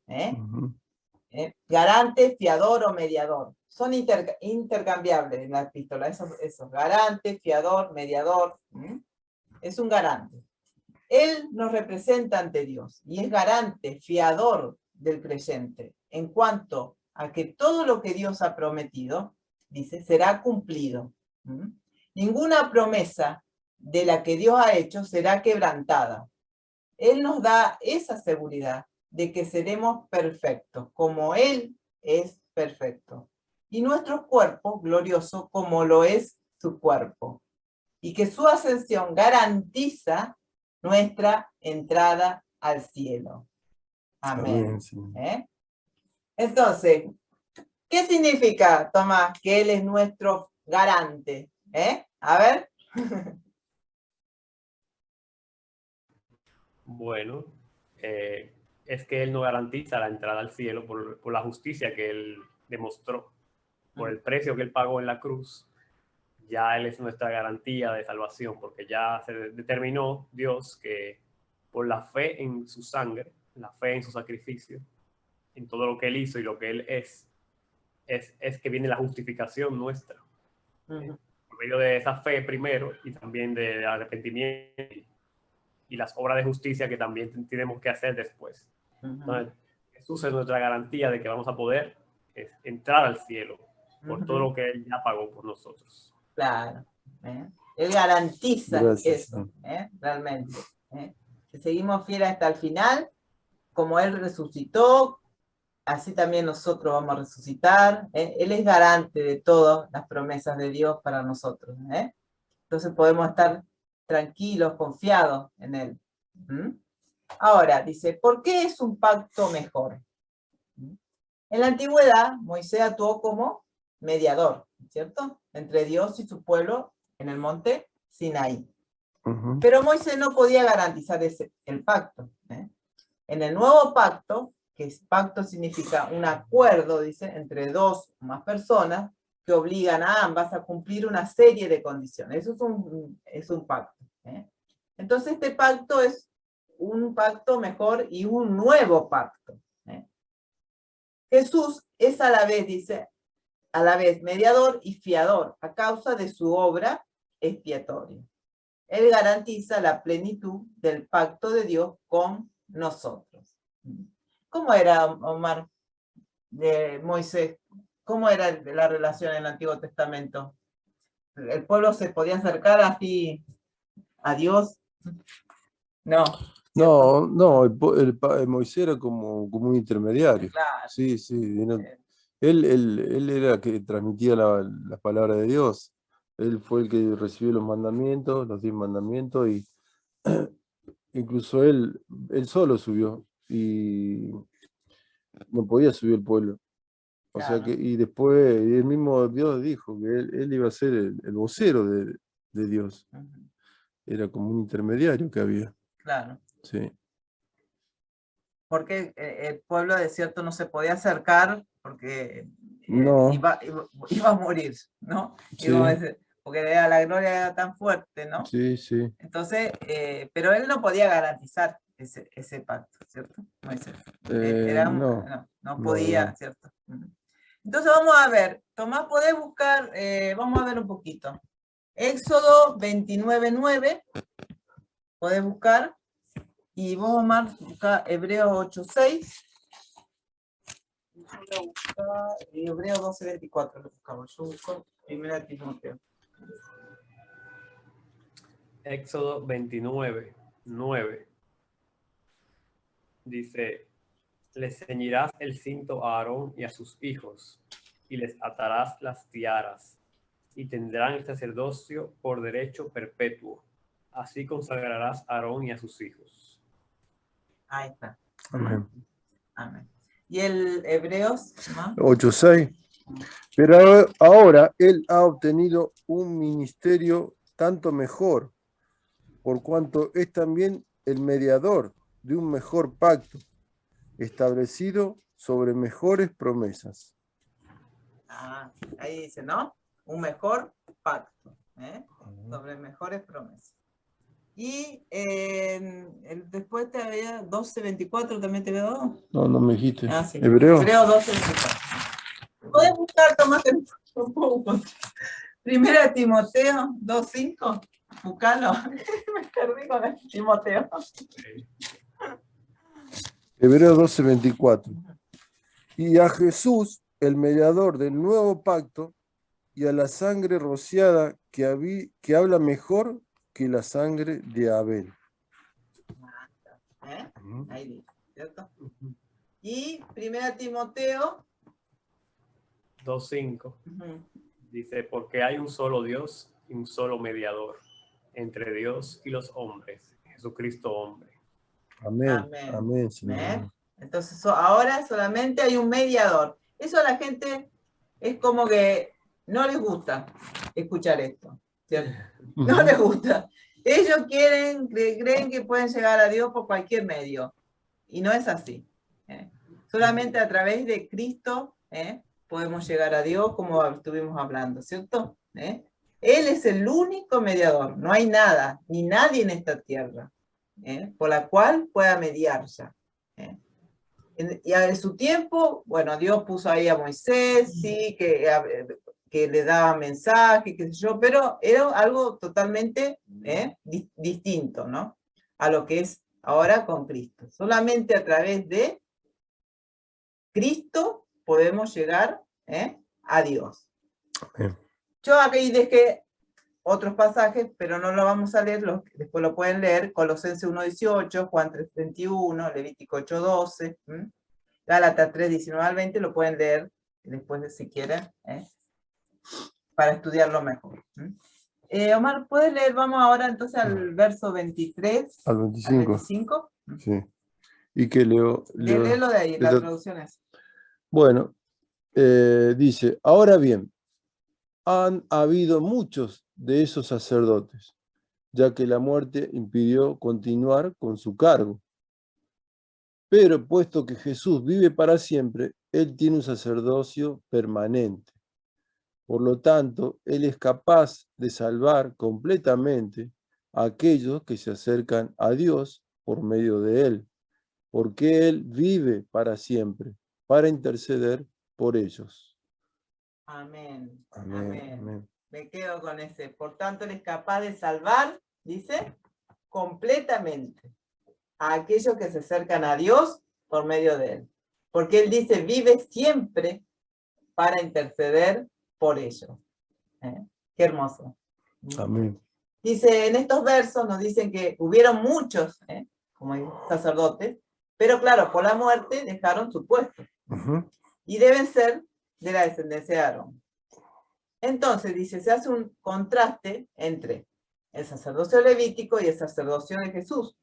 Garante, fiador o mediador. Son intercambiables en la epístola. Esos garante, fiador, mediador. Es un garante. Él nos representa ante Dios y es garante, fiador del creyente, en cuanto a que todo lo que Dios ha prometido, dice, será cumplido. Ninguna promesa de la que Dios ha hecho será quebrantada. Él nos da esa seguridad de que seremos perfectos, como Él es perfecto. Y nuestro cuerpo glorioso como lo es su cuerpo. Y que su ascensión garantiza nuestra entrada al cielo. Amén. Amén. Entonces, ¿qué significa, Tomás, que Él es nuestro garante? A ver. Bueno, es que Él no garantiza la entrada al cielo por la justicia que Él demostró, por el precio que Él pagó en la cruz. Ya Él es nuestra garantía de salvación, porque ya se determinó Dios que por la fe en su sangre, la fe en su sacrificio, en todo lo que Él hizo y lo que Él es que viene la justificación nuestra. Por medio de esa fe primero y también de arrepentimiento y las obras de justicia que también tenemos que hacer después. Entonces, Jesús es nuestra garantía de que vamos a poder entrar al cielo por todo lo que Él ya pagó por nosotros. Claro. Él garantiza eso, realmente. Si seguimos fieles hasta el final, como Él resucitó, así también nosotros vamos a resucitar. Él es garante de todas las promesas de Dios para nosotros. Entonces podemos estar tranquilos, confiados en Él. Ahora, dice, ¿por qué es un pacto mejor? En la antigüedad, Moisés actuó como mediador, ¿cierto? Entre Dios y su pueblo en el monte Sinaí. Pero Moisés no podía garantizar el pacto. En el nuevo pacto, que pacto significa un acuerdo, dice, entre dos o más personas, que obligan a ambas a cumplir una serie de condiciones. Eso es un pacto. Entonces este pacto es un pacto mejor y un nuevo pacto. Jesús es a la vez, dice, a la vez mediador y fiador a causa de su obra expiatoria. Él garantiza la plenitud del pacto de Dios con nosotros. ¿Cómo era, Omar, de Moisés? ¿Cómo era la relación en el Antiguo Testamento? ¿El pueblo se podía acercar así a Dios? No. No, Moisés era como un intermediario. Claro. Sí. Él era el que transmitía la palabra de Dios. Él fue el que recibió los mandamientos, los 10 mandamientos, y incluso él solo subió, y no podía subir el pueblo. O sea que, y después el mismo Dios dijo que él iba a ser el vocero de Dios. Era como un intermediario que había. Claro. Sí. Porque el pueblo de cierto no se podía acercar porque No. iba a morir, ¿no? Sí. Porque la gloria era tan fuerte, ¿no? Sí. Entonces, pero él no podía garantizar ese pacto, ¿cierto? No podía, no. ¿Cierto? Entonces vamos a ver, Tomás, podés buscar, vamos a ver un poquito. Éxodo 29:9, podés buscar. Y vos, Omar, busca Hebreos 8:6. Yo voy a buscar Hebreos 12:24. Lo buscamos. Yo busco 1 Timoteo. Éxodo 29:9. Dice, les ceñirás el cinto a Aarón y a sus hijos, y les atarás las tiaras, y tendrán el sacerdocio por derecho perpetuo. Así consagrarás a Aarón y a sus hijos. Ahí está. Amén. Amén. ¿Y el Hebreos? 8:6. Pero ahora él ha obtenido un ministerio tanto mejor, por cuanto es también el mediador de un mejor pacto, establecido sobre mejores promesas. Ahí dice, ¿no? Un mejor pacto, sobre mejores promesas. Y después te había 12:24, ¿también te había dado? No me dijiste. Sí. Hebreo 12:24. ¿Puedes buscar, Tomás? 1 Timoteo 2:5. Buscalo. Me perdí con el Timoteo. Hebreos 12:24. Y a Jesús, el mediador del nuevo pacto, y a la sangre rociada que habla mejor que la sangre de Abel. Ahí dice, ¿cierto? Y 1 Timoteo 2:5. Dice, porque hay un solo Dios y un solo mediador entre Dios y los hombres, Jesucristo hombre. Amén. Amén. Amén, Señor. Entonces ahora solamente hay un mediador. Eso a la gente es como que no les gusta escuchar esto, ¿cierto? No les gusta. Ellos creen que pueden llegar a Dios por cualquier medio. Y no es así. Solamente a través de Cristo podemos llegar a Dios, como estuvimos hablando, ¿cierto? Él es el único mediador. No hay nada, ni nadie en esta tierra, por la cual pueda mediar ya. Y a su tiempo, bueno, Dios puso ahí a Moisés, sí, que le daba mensajes, qué sé yo, pero era algo totalmente distinto, ¿no? A lo que es ahora con Cristo. Solamente a través de Cristo podemos llegar a Dios. Bien. Yo aquí dejé otros pasajes, pero no lo vamos a leer, después lo pueden leer, Colosenses 1:18, Juan 3:21, Levítico 8:12, Gálatas 3:19-20, lo pueden leer después si quieren, para estudiarlo mejor. Omar, ¿puedes leer? Vamos ahora entonces al verso 23. Al 25. Al 25. Sí. ¿Y qué leo? Léelo de ahí, la traducción es. Bueno, dice, ahora bien, han habido muchos de esos sacerdotes, ya que la muerte impidió continuar con su cargo. Pero puesto que Jesús vive para siempre, Él tiene un sacerdocio permanente. Por lo tanto, Él es capaz de salvar completamente a aquellos que se acercan a Dios por medio de Él, porque Él vive para siempre, para interceder por ellos. Amén. Amén. Amén. Amén. Me quedo con ese. Por tanto, Él es capaz de salvar, dice, completamente a aquellos que se acercan a Dios por medio de Él. Porque Él dice, vive siempre para interceder por ellos. Qué hermoso. Amén. Dice, en estos versos nos dicen que hubieron muchos, como sacerdotes, pero claro, por la muerte dejaron su puesto. Y deben ser de la descendencia de Aarón. Entonces, dice, se hace un contraste entre el sacerdocio levítico y el sacerdocio de Jesús.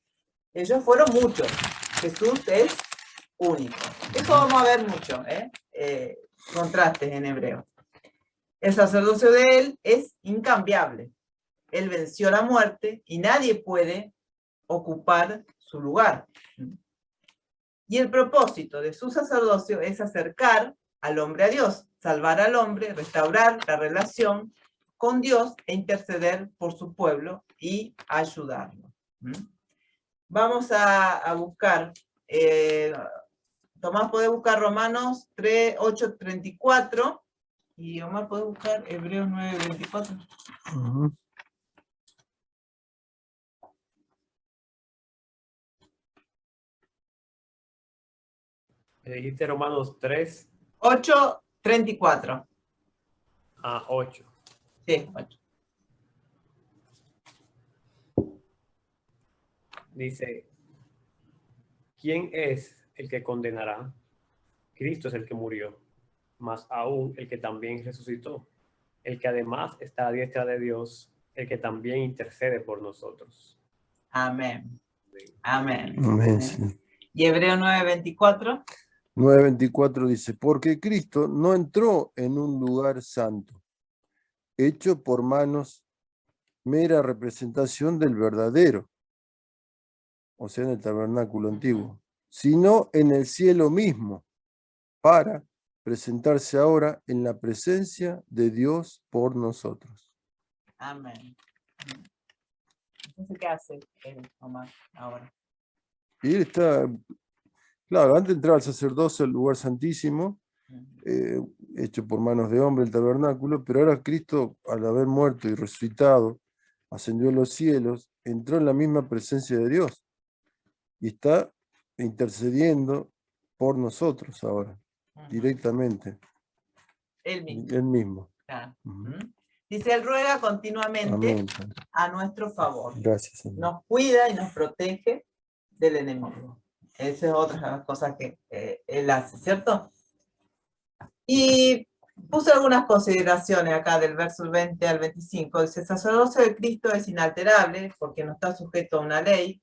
Ellos fueron muchos. Jesús es único. Eso vamos a ver mucho, contrastes en hebreo. El sacerdocio de él es incambiable. Él venció la muerte y nadie puede ocupar su lugar. Y el propósito de su sacerdocio es acercar al hombre a Dios, salvar al hombre, restaurar la relación con Dios e interceder por su pueblo y ayudarlo. Vamos a buscar, Tomás puede buscar Romanos 8:34 y Omar puede buscar Hebreos 9:24. Dijiste Romanos 3. 8:34. 8. Sí, 8. Dice, ¿quién es el que condenará? Cristo es el que murió, más aún el que también resucitó, el que además está a la diestra de Dios, el que también intercede por nosotros. Amén. Amén. Amén, sí. Y Hebreo 9:24. 9:24 dice, porque Cristo no entró en un lugar santo, hecho por manos, mera representación del verdadero, o sea, en el tabernáculo antiguo, sino en el cielo mismo, para presentarse ahora en la presencia de Dios por nosotros. Amén. Entonces, ¿qué hace Omar ahora? Y él está, claro, antes de entrar al sacerdocio, al lugar santísimo, hecho por manos de hombre el tabernáculo, pero ahora Cristo, al haber muerto y resucitado, ascendió a los cielos, entró en la misma presencia de Dios y está intercediendo por nosotros ahora, directamente, Él mismo. él mismo. Claro. Ujú. Dice, Él ruega continuamente Amén. a nuestro favor. Gracias, Señor. Nos cuida y nos protege del enemigo. Esa es otra de las cosas que Él hace, ¿cierto? Y puse algunas consideraciones acá del verso 20 al 25. Dice, el sacerdocio de Cristo es inalterable porque no está sujeto a una ley.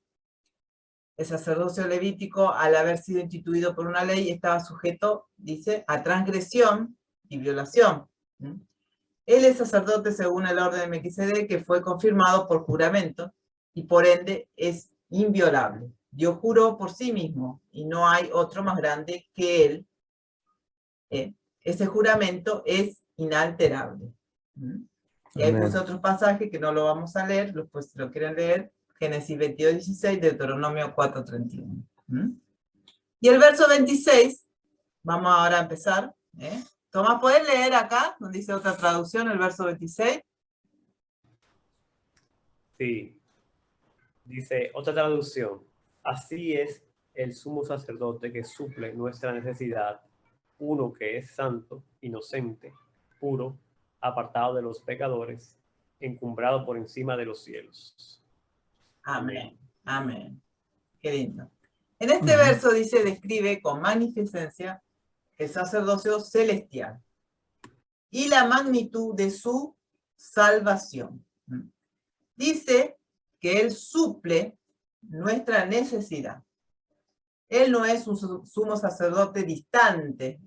El sacerdocio levítico, al haber sido instituido por una ley, estaba sujeto, dice, a transgresión y violación. Él es sacerdote según el orden de Melquisedec, que fue confirmado por juramento, y por ende es inviolable. Dios juró por sí mismo, y no hay otro más grande que él. Ese juramento es inalterable. Y ahí puse otros pasajes que no lo vamos a leer, pues si lo quieren leer, Génesis 22:16, Deuteronomio 4:31. Y el verso 26, vamos ahora a empezar. Tomás, ¿puedes leer acá, donde dice otra traducción, el verso 26? Sí, dice otra traducción. Así es el sumo sacerdote que suple nuestra necesidad, uno que es santo, inocente, puro, apartado de los pecadores, encumbrado por encima de los cielos. Amén. Amén. Qué lindo. En este verso dice, describe con magnificencia el sacerdocio celestial y la magnitud de su salvación. Dice que Él suple nuestra necesidad. Él no es un sumo sacerdote distante,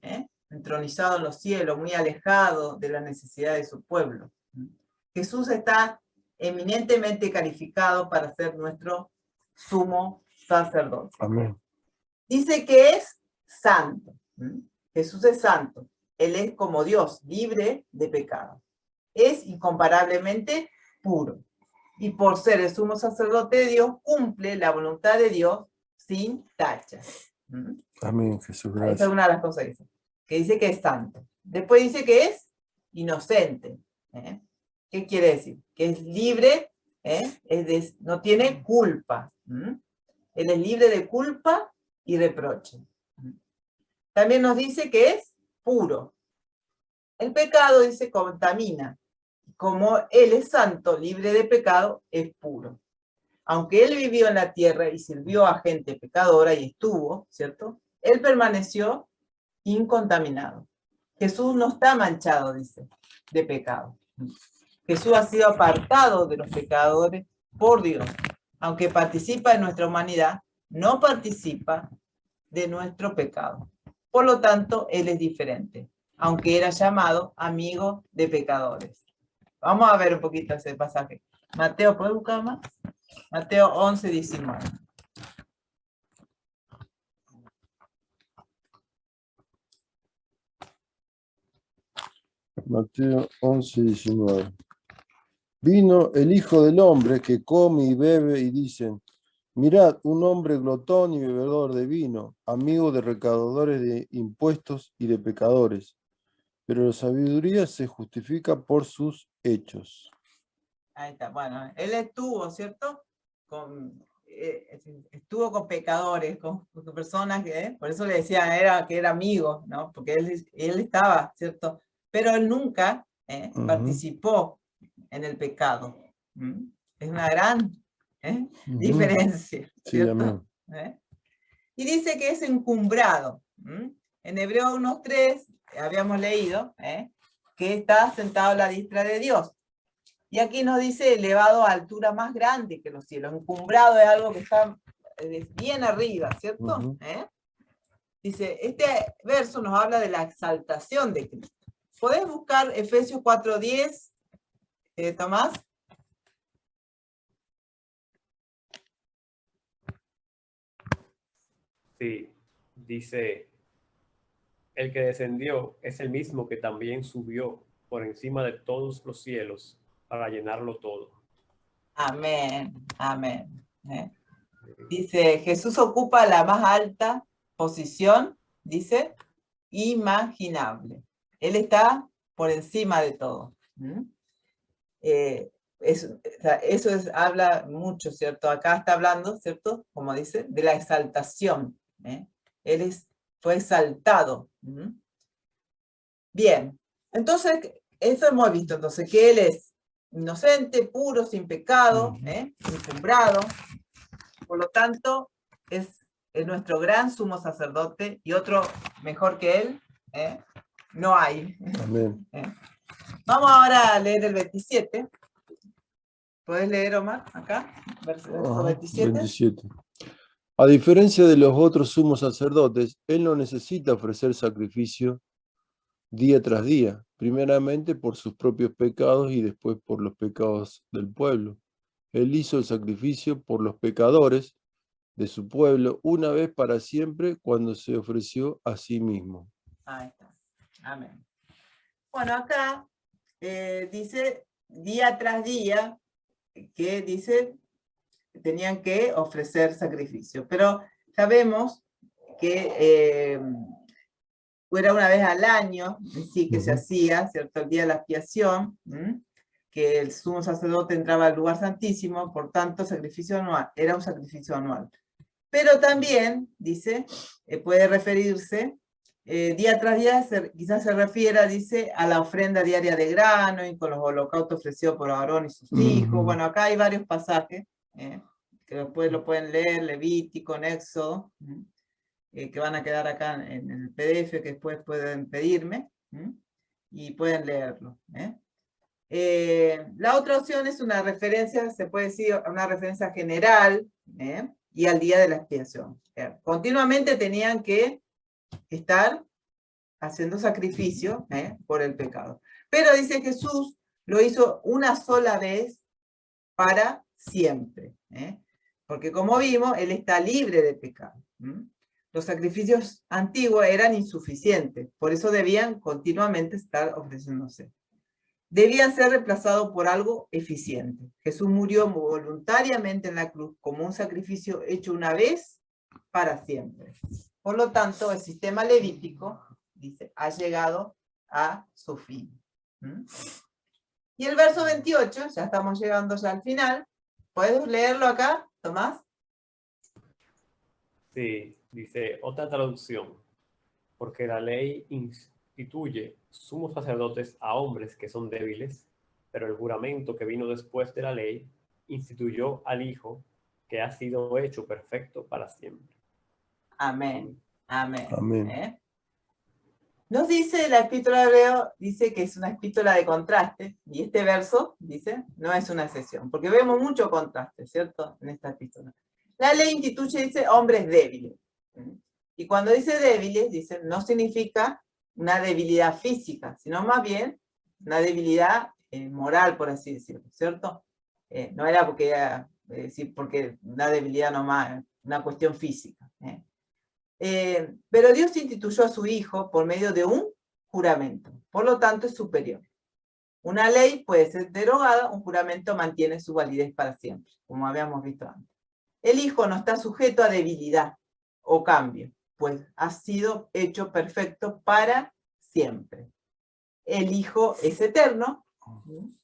entronizado en los cielos, muy alejado de la necesidad de su pueblo. Jesús está eminentemente calificado para ser nuestro sumo sacerdote. Amén. Dice que es santo. Jesús es santo. Él es como Dios, libre de pecado. Es incomparablemente puro. Y por ser el sumo sacerdote de Dios, cumple la voluntad de Dios sin tacha. Amén, Jesús, gracias. Esa es una de las cosas que dice que es santo. Después dice que es inocente. ¿Qué quiere decir? Que es libre, no tiene culpa. Él es libre de culpa y reproche. También nos dice que es puro. El pecado, dice, contamina. Como Él es santo, libre de pecado, es puro. Aunque Él vivió en la tierra y sirvió a gente pecadora y estuvo, ¿cierto? Él permaneció incontaminado. Jesús no está manchado, dice, de pecado. Jesús ha sido apartado de los pecadores por Dios. Aunque participa en nuestra humanidad, no participa de nuestro pecado. Por lo tanto, Él es diferente, aunque era llamado amigo de pecadores. Vamos a ver un poquito ese pasaje. Mateo, ¿puedes buscar más? Mateo 11:19. Mateo 11:19. Vino el Hijo del Hombre que come y bebe y dicen, mirad, un hombre glotón y bebedor de vino, amigo de recaudadores de impuestos y de pecadores. Pero la sabiduría se justifica por sus hechos. Ahí está, bueno, él estuvo, ¿cierto? Estuvo con pecadores, con personas que, por eso le decían que era amigo, ¿no? Porque él estaba, ¿cierto? Pero él nunca participó en el pecado. Es una gran diferencia, ¿cierto? Sí, Y dice que es encumbrado. En Hebreos 1:3 habíamos leído que está sentado a la diestra de Dios. Y aquí nos dice elevado a altura más grande que los cielos. Encumbrado es algo que está bien arriba, ¿cierto? Dice, este verso nos habla de la exaltación de Cristo. ¿Podés buscar Efesios 4:10, Tomás? Sí, dice, el que descendió es el mismo que también subió por encima de todos los cielos para llenarlo todo. Amén, amén. Dice, Jesús ocupa la más alta posición, dice, imaginable. Él está por encima de todo. habla mucho, ¿cierto? Acá está hablando, ¿cierto? Como dice, de la exaltación. Él fue exaltado. Bien, entonces, eso hemos visto, entonces, que él es inocente, puro, sin pecado, encumbrado. Por lo tanto, es nuestro gran sumo sacerdote, y otro mejor que él, no hay. Amén. Vamos ahora a leer el 27. ¿Puedes leer, Omar, acá? Verso 27. 27. A diferencia de los otros sumos sacerdotes, él no necesita ofrecer sacrificio día tras día, primeramente por sus propios pecados y después por los pecados del pueblo. Él hizo el sacrificio por los pecadores de su pueblo una vez para siempre cuando se ofreció a sí mismo. Ahí está. Amén. Bueno, acá dice día tras día que dice tenían que ofrecer sacrificio, pero sabemos que era una vez al año, sí, que se hacía, ¿cierto? El día de la expiación, que el sumo sacerdote entraba al lugar santísimo, por tanto, sacrificio anual, era un sacrificio anual. Pero también, dice, puede referirse, día tras día, quizás se refiera, dice, a la ofrenda diaria de grano y con los holocaustos ofrecidos por Aarón y sus hijos. Bueno, acá hay varios pasajes, que después lo pueden leer, Levítico, en Éxodo, que van a quedar acá en el PDF, que después pueden pedirme, y pueden leerlo. La otra opción es una referencia, se puede decir, una referencia general, y al día de la expiación. Continuamente tenían que estar haciendo sacrificio por el pecado. Pero dice Jesús lo hizo una sola vez para siempre. Porque como vimos, Él está libre de pecado. Los sacrificios antiguos eran insuficientes, por eso debían continuamente estar ofreciéndose. Debían ser reemplazados por algo eficiente. Jesús murió voluntariamente en la cruz como un sacrificio hecho una vez para siempre. Por lo tanto, el sistema levítico, dice, ha llegado a su fin. Y el verso 28, ya estamos llegando ya al final. ¿Puedes leerlo acá, Tomás? Sí, dice otra traducción, porque la ley instituye sumos sacerdotes a hombres que son débiles, pero el juramento que vino después de la ley instituyó al Hijo que ha sido hecho perfecto para siempre. Amén. Amén. Amén. Nos dice la epístola de Hebreo, dice que es una epístola de contraste, y este verso, dice, no es una excepción, porque vemos mucho contraste, ¿cierto?, en esta epístola. La ley instituye, dice, hombres débiles. Y cuando dice débiles, dice, no significa una debilidad física, sino más bien una debilidad moral, por así decirlo, ¿cierto? No era porque una debilidad nomás, una cuestión física. Pero Dios instituyó a su Hijo por medio de un juramento, por lo tanto es superior. Una ley puede ser derogada, un juramento mantiene su validez para siempre, como habíamos visto antes. El Hijo no está sujeto a debilidad o cambio, pues ha sido hecho perfecto para siempre. El Hijo es eterno,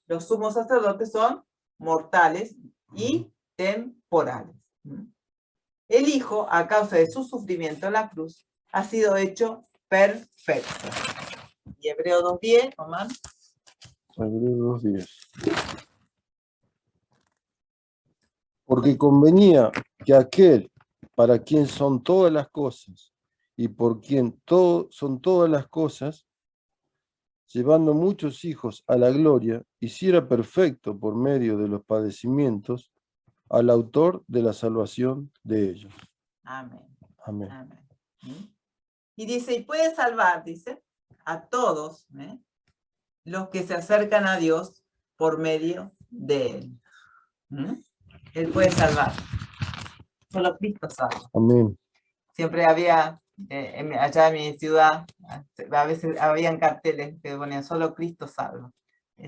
los sumos sacerdotes son mortales y temporales. El Hijo, a causa de su sufrimiento en la cruz, ha sido hecho perfecto. Y Hebreo 2:10, Omar. Hebreo 2:10. Porque convenía que aquel para quien son todas las cosas y por quien son todas las cosas, llevando muchos hijos a la gloria, hiciera perfecto por medio de los padecimientos al autor de la salvación de ellos. Amén. Amén. Amén. Y dice, y puede salvar, dice, a todos los que se acercan a Dios por medio de Él. Él puede salvar. Solo Cristo salva. Amén. Siempre había, allá en mi ciudad, a veces habían carteles que ponían, solo Cristo salva.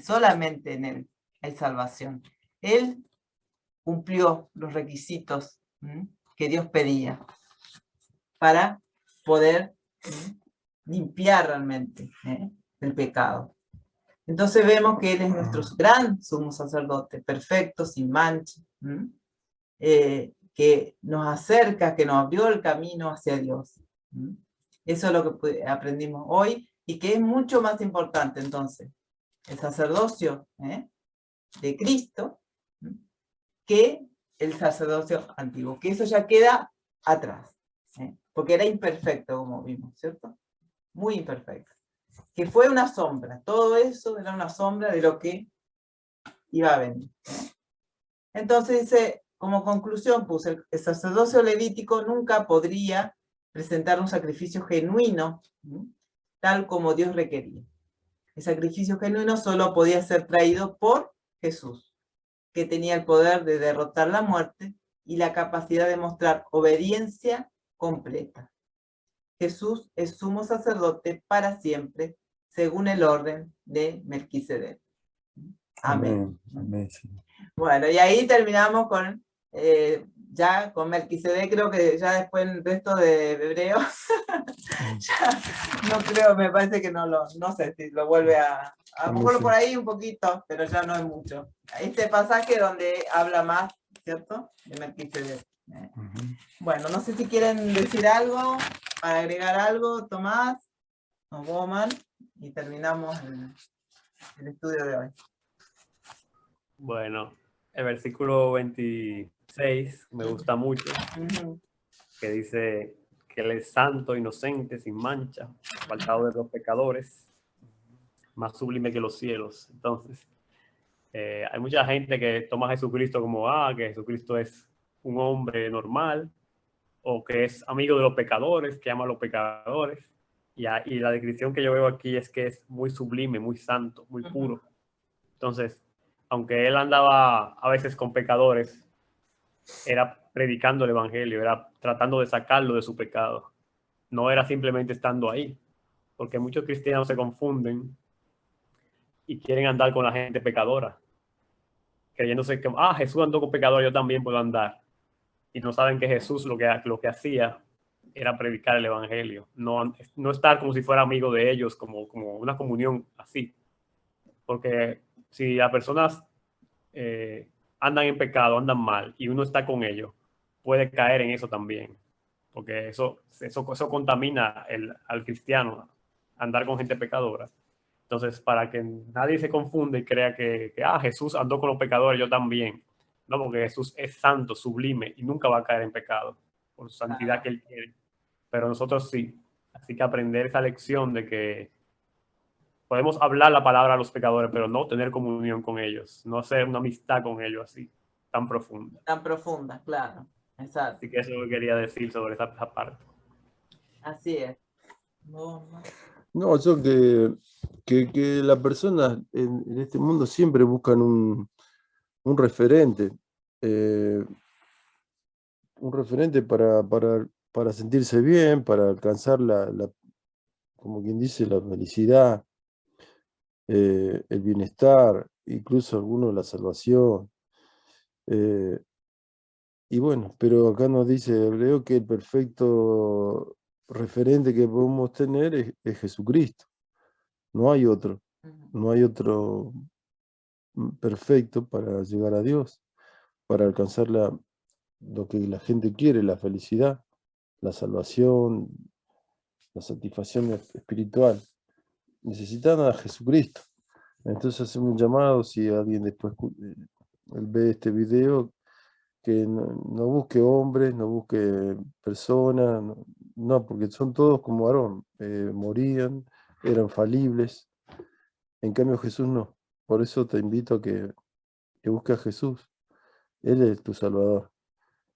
Solamente en Él hay salvación. Él cumplió los requisitos que Dios pedía para poder limpiar realmente el pecado. Entonces vemos que Él es nuestro gran sumo sacerdote, perfecto, sin mancha, que nos acerca, que nos abrió el camino hacia Dios. Eso es lo que aprendimos hoy, y que es mucho más importante entonces, el sacerdocio de Cristo, que el sacerdocio antiguo, que eso ya queda atrás, porque era imperfecto, como vimos, ¿cierto? Muy imperfecto. Que fue una sombra, todo eso era una sombra de lo que iba a venir. Entonces dice, como conclusión, pues el sacerdocio levítico nunca podría presentar un sacrificio genuino, tal como Dios requería. El sacrificio genuino solo podía ser traído por Jesús, que tenía el poder de derrotar la muerte y la capacidad de mostrar obediencia completa. Jesús es sumo sacerdote para siempre, según el orden de Melquisedec. Amén. Amén, Señor. Bueno, y ahí terminamos con, ya con Melquisedec, creo que ya después el resto de Hebreos, ya no creo, me parece que no sé si lo vuelve a lo mejor por ahí un poquito, pero ya no es mucho. Este pasaje donde habla más, ¿cierto? De Melquisedec. Bueno, no sé si quieren decir algo, para agregar algo, Tomás o Bowman, y terminamos el estudio de hoy. Bueno, el versículo 26 me gusta mucho, que dice que Él es santo, inocente, sin mancha, apartado de los pecadores, más sublime que los cielos. Entonces, hay mucha gente que toma a Jesucristo como, que Jesucristo es un hombre normal, o que es amigo de los pecadores, que ama a los pecadores. Y la descripción que yo veo aquí es que es muy sublime, muy santo, muy puro. Entonces, aunque Él andaba a veces con pecadores, era predicando el evangelio, era tratando de sacarlo de su pecado. No era simplemente estando ahí, porque muchos cristianos se confunden y quieren andar con la gente pecadora, creyéndose que Jesús andó con pecadores, yo también puedo andar. Y no saben que Jesús lo que hacía era predicar el evangelio, no estar como si fuera amigo de ellos, como una comunión así. Porque si las personas andan en pecado, andan mal, y uno está con ellos, puede caer en eso también, porque eso contamina al cristiano, andar con gente pecadora. Entonces, para que nadie se confunda y crea que Jesús andó con los pecadores, yo también. No, porque Jesús es santo, sublime, y nunca va a caer en pecado, por su santidad que Él tiene. Pero nosotros sí. Así que aprender esa lección de que podemos hablar la palabra a los pecadores, pero no tener comunión con ellos, no hacer una amistad con ellos así, tan profunda. Tan profunda, claro. Exacto. Así que eso es lo que quería decir sobre esa parte. Así es. No, yo que las personas en este mundo siempre buscan un referente. Un referente para sentirse bien, para alcanzar como quien dice, la felicidad, el bienestar, incluso algunos la salvación. Y bueno, pero acá nos dice Hebreo que el perfecto referente que podemos tener es Jesucristo. No hay otro. No hay otro perfecto para llegar a Dios, para alcanzar lo que la gente quiere, la felicidad, la salvación, la satisfacción espiritual. Necesitan a Jesucristo. Entonces hacemos un llamado, si alguien después ve este video, que no busque hombres, no busque personas, no, porque son todos como Aarón, morían, eran falibles. En cambio Jesús no. Por eso te invito a que busques a Jesús. Él es tu Salvador.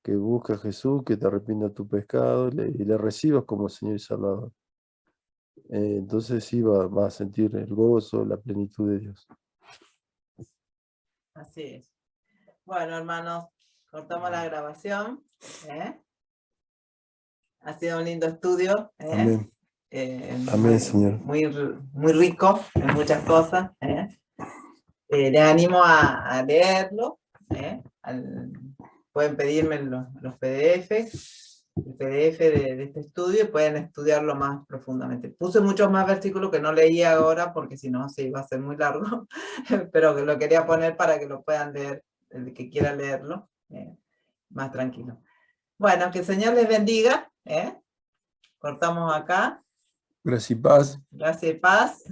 Que busques a Jesús, que te arrepienta de tu pecado y le recibas como Señor y Salvador. Entonces sí va a sentir el gozo, la plenitud de Dios. Así es. Bueno, hermanos, cortamos la grabación. Ha sido un lindo estudio. Amén. Amén, Señor. Muy rico en muchas cosas. Les animo a leerlo. Pueden pedirme los PDF. el PDF de este estudio y pueden estudiarlo más profundamente. Puse muchos más versículos que no leí ahora porque si no se iba a hacer muy largo, pero que lo quería poner para que lo puedan leer, el que quiera leerlo, más tranquilo. Bueno, que el Señor les bendiga. Cortamos acá. Gracias y paz. Gracias y paz.